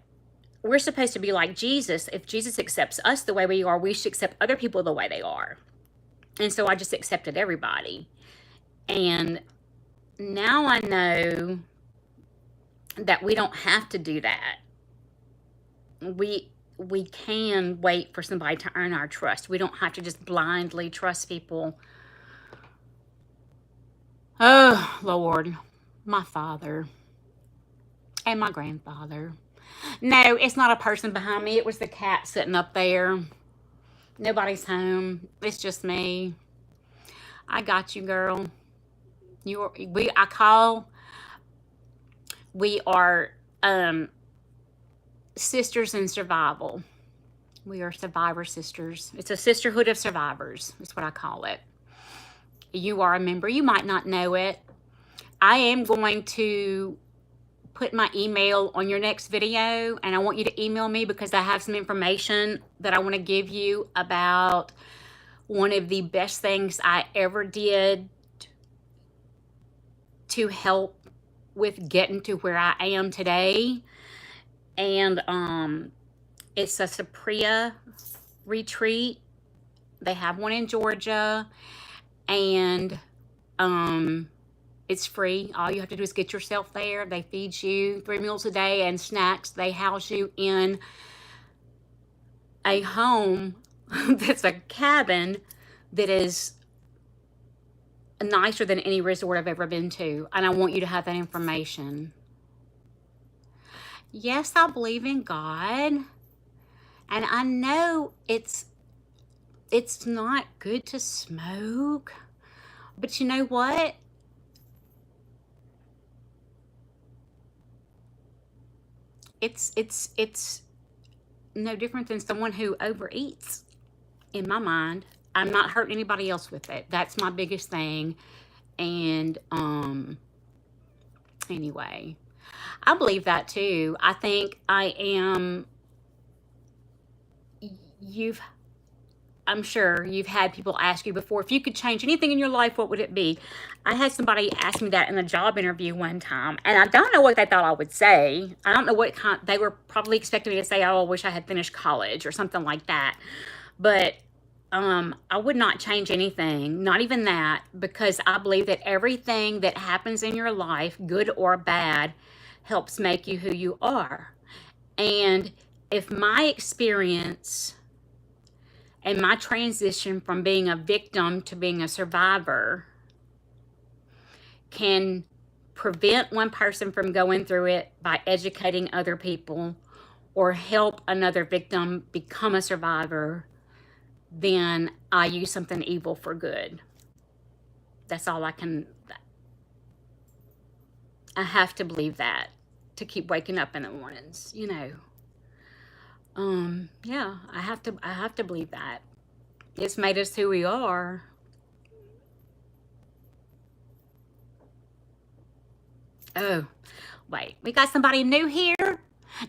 [SPEAKER 1] we're supposed to be like Jesus. If Jesus accepts us the way we are, we should accept other people the way they are. And so I just accepted everybody. And now I know that we don't have to do that. We can wait for somebody to earn our trust. We don't have to just blindly trust people. Oh, Lord, my father and my grandfather. No, it's not a person behind me. It was the cat sitting up there. Nobody's home. It's just me. I got you, girl. We are sisters in survival. We are survivor sisters. It's a sisterhood of survivors. That's what I call it. You are a member. You might not know it. I am going to put my email on your next video, and I want you to email me because I have some information that I want to give you about one of the best things I ever did to help with getting to where I am today. And it's a Sapria retreat. They have one in Georgia, and it's free. All you have to do is get yourself there. They feed you 3 meals a day and snacks. They house you in a home that's a cabin that is nicer than any resort I've ever been to. And I want you to have that information. Yes, I believe in God. And I know it's not good to smoke. But you know what? It's no different than someone who overeats, in my mind. I'm not hurting anybody else with it. That's my biggest thing. And anyway, I believe that too. I think I am, I'm sure you've had people ask you before, if you could change anything in your life, what would it be? I had somebody ask me that in a job interview one time, and I don't know what they thought I would say. I don't know what kind, they were probably expecting me to say, "Oh, I wish I had finished college," or something like that. But I would not change anything, not even that, because I believe that everything that happens in your life, good or bad, helps make you who you are. And if my experience and my transition from being a victim to being a survivor can prevent one person from going through it by educating other people, or help another victim become a survivor, then I use something evil for good. That's all I have to believe that to keep waking up in the mornings, you know. Yeah, I have to believe that. It's made us who we are. Oh, wait, we got somebody new here?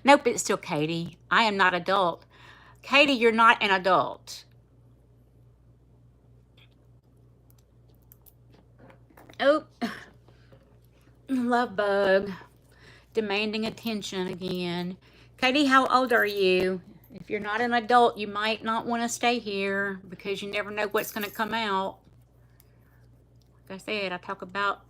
[SPEAKER 1] Nope, it's still Katie. I am not adult. Katie, you're not an adult. Oh, love bug. Demanding attention again. Katie, how old are you? If you're not an adult, you might not want to stay here because you never know what's going to come out. Like I said, I talk about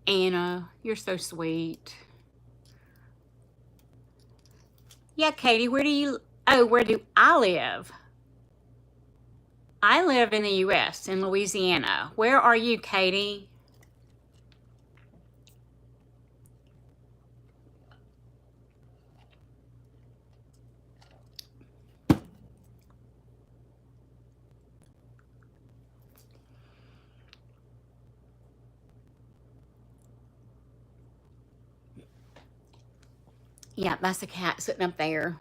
[SPEAKER 1] Anna. You're so sweet. Yeah, Katie, where do you? Oh, where do I live? I live in the U.S. in Louisiana. Where are you, Katie? Yeah, that's a cat sitting up there.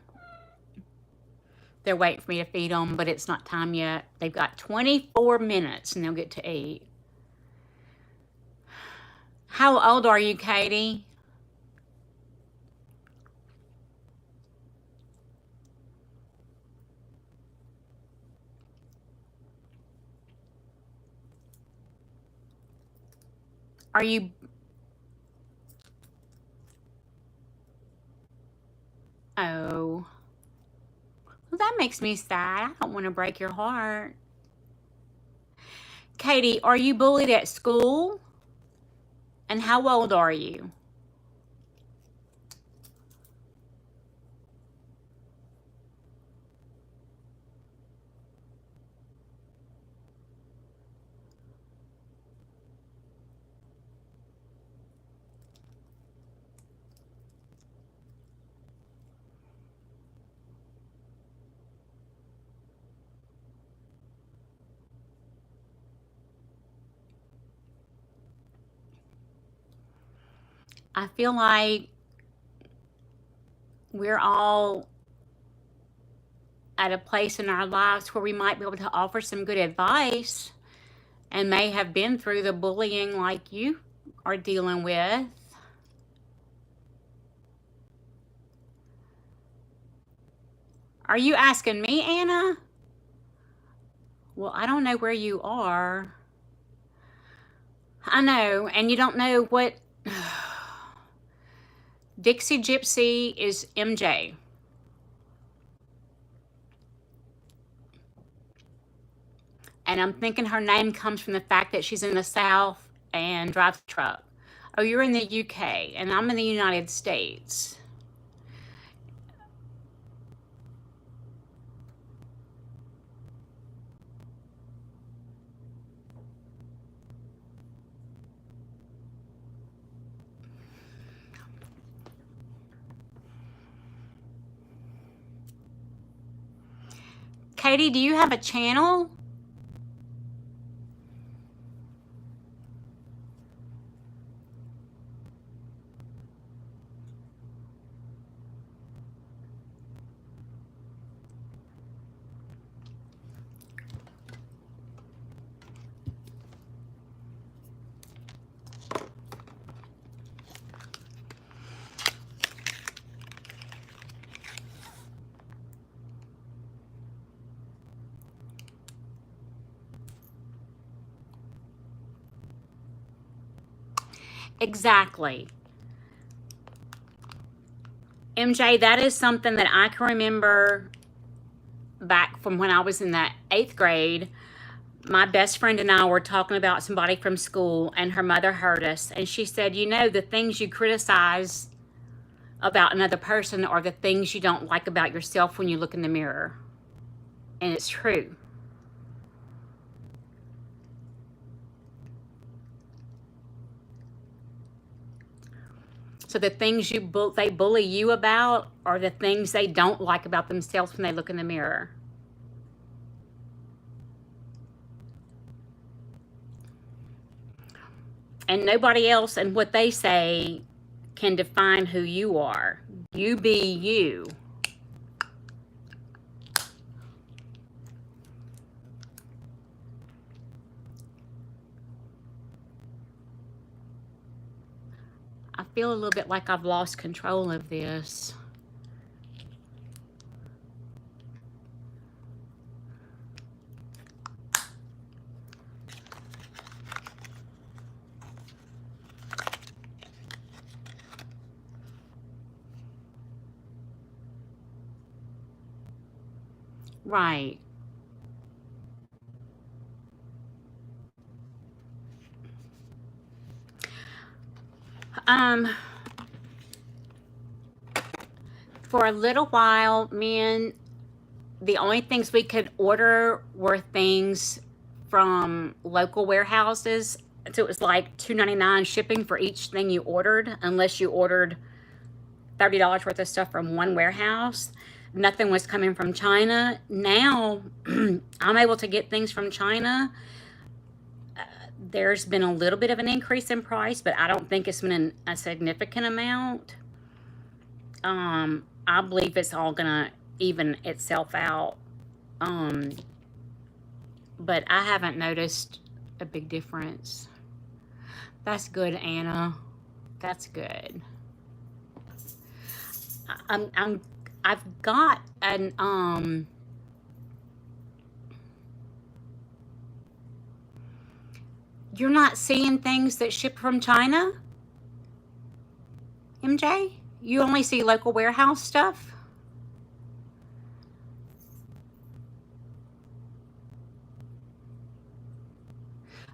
[SPEAKER 1] They're waiting for me to feed them, but it's not time yet. They've got 24 minutes and they'll get to eat. How old are you, Katie? Are you? Oh, well, that makes me sad. I don't want to break your heart. Katie, are you bullied at school? And how old are you? I feel like we're all at a place in our lives where we might be able to offer some good advice and may have been through the bullying like you are dealing with. Are you asking me, Anna? Well, I don't know where you are. I know, and you don't know what. Dixie Gypsy is MJ. And I'm thinking her name comes from the fact that she's in the South and drives a truck. Oh, you're in the UK, and I'm in the United States. Katie, do you have a channel? Exactly. MJ, that is something that I can remember back from when I was in that 8th grade. My best friend and I were talking about somebody from school, and her mother heard us, and she said, "You know, the things you criticize about another person are the things you don't like about yourself when you look in the mirror." And it's true. So the things they bully you about are the things they don't like about themselves when they look in the mirror. And nobody else and what they say can define who you are. You be you. I feel a little bit like I've lost control of this. Right. Um, for a little while, the only things we could order were things from local warehouses. So it was like $2.99 shipping for each thing you ordered, unless you ordered $30 worth of stuff from one warehouse. Nothing was coming from China. Now I'm able to get things from China. There's been a little bit of an increase in price, but I don't think it's been a significant amount. I believe it's all gonna even itself out. But I haven't noticed a big difference. That's good, Anna. That's good. I've got an you're not seeing things that ship from China, MJ? You only see local warehouse stuff?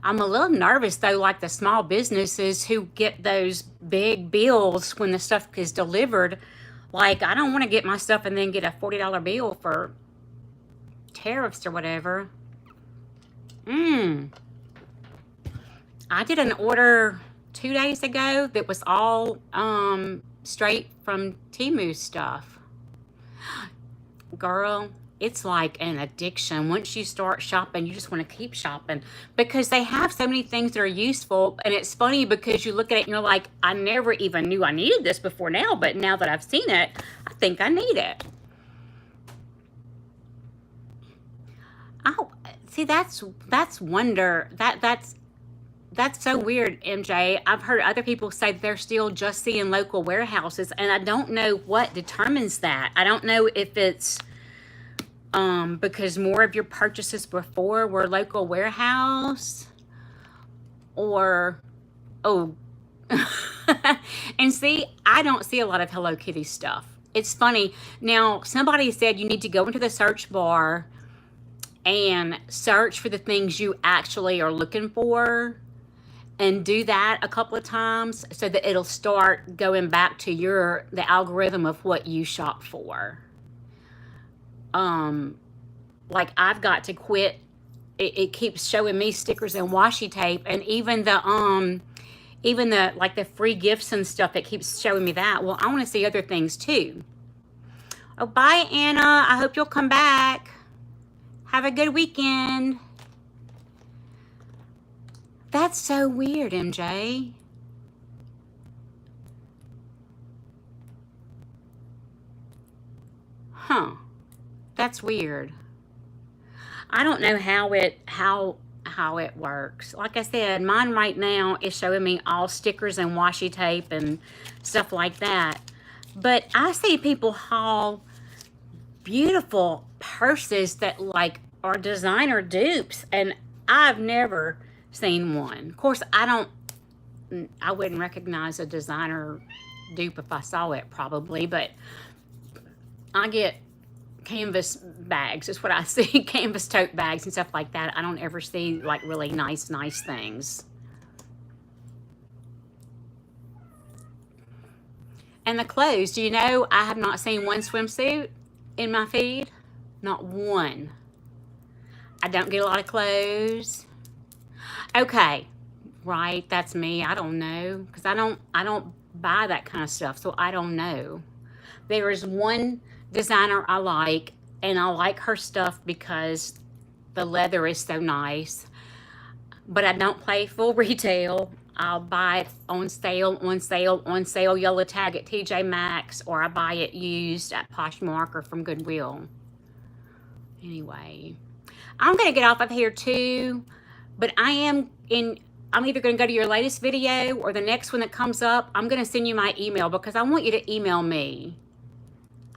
[SPEAKER 1] I'm a little nervous though, like the small businesses who get those big bills when the stuff is delivered. Like, I don't want to get my stuff and then get a $40 bill for tariffs or whatever. I did an order 2 days ago that was all straight from Temu stuff. Girl, it's like an addiction. Once you start shopping, you just want to keep shopping because they have so many things that are useful. And it's funny because you look at it and you're like, I never even knew I needed this before now, but now that I've seen it, I think I need it. Oh, see, that's wonder. That's so weird, MJ. I've heard other people say that they're still just seeing local warehouses, and I don't know what determines that. I don't know if it's because more of your purchases before were local warehouse, or oh, and see, I don't see a lot of Hello Kitty stuff. It's funny. Now, somebody said you need to go into the search bar and search for the things you actually are looking for and do that a couple of times so that it'll start going back to the algorithm of what you shop for. Like, I've got to quit. It keeps showing me stickers and washi tape, and even the like the free gifts and stuff, it keeps showing me that. Well, I want to see other things too. Oh, bye, Anna. I hope you'll come back. Have a good weekend. That's so weird, MJ. Huh. That's weird. I don't know how it works. Like I said, mine right now is showing me all stickers and washi tape and stuff like that. But I see people haul beautiful purses that like are designer dupes, and I've never seen one. Of course, I wouldn't recognize a designer dupe if I saw it probably, but I get canvas bags is what I see. Canvas tote bags and stuff like that. I don't ever see like really nice things. And the clothes, do you know I have not seen one swimsuit in my feed? Not one. I don't get a lot of clothes. Okay, right? That's me. I don't know, because I don't buy that kind of stuff, so I don't know. There is one designer I like, and I like her stuff because the leather is so nice. But I don't pay full retail. I'll buy it on sale, on sale, on sale, yellow tag at TJ Maxx, or I buy it used at Poshmark or from Goodwill. Anyway, I'm gonna get off of here too, but I'm either gonna go to your latest video or the next one that comes up. I'm gonna send you my email because I want you to email me.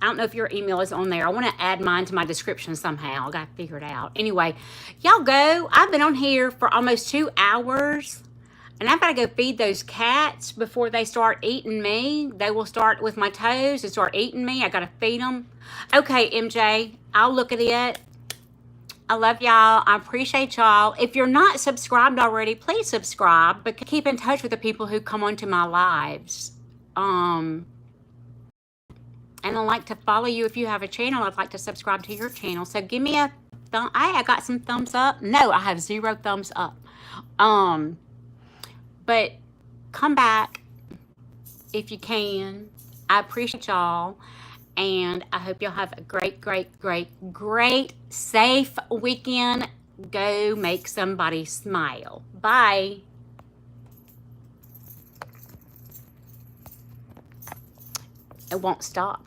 [SPEAKER 1] I don't know if your email is on there. I want to add mine to my description somehow. I got to figure it out. Anyway, y'all go. I've been on here for almost 2 hours. And I've got to go feed those cats before they start eating me. They will start with my toes and start eating me. I got to feed them. Okay, MJ, I'll look at it. I love y'all. I appreciate y'all. If you're not subscribed already, please subscribe. But keep in touch with the people who come onto my lives. And I'd like to follow you if you have a channel. I'd like to subscribe to your channel. So give me a thumb. I got some thumbs up. No, I have 0 thumbs up. But come back if you can. I appreciate y'all. And I hope y'all have a great, great, great, great, safe weekend. Go make somebody smile. Bye. It won't stop.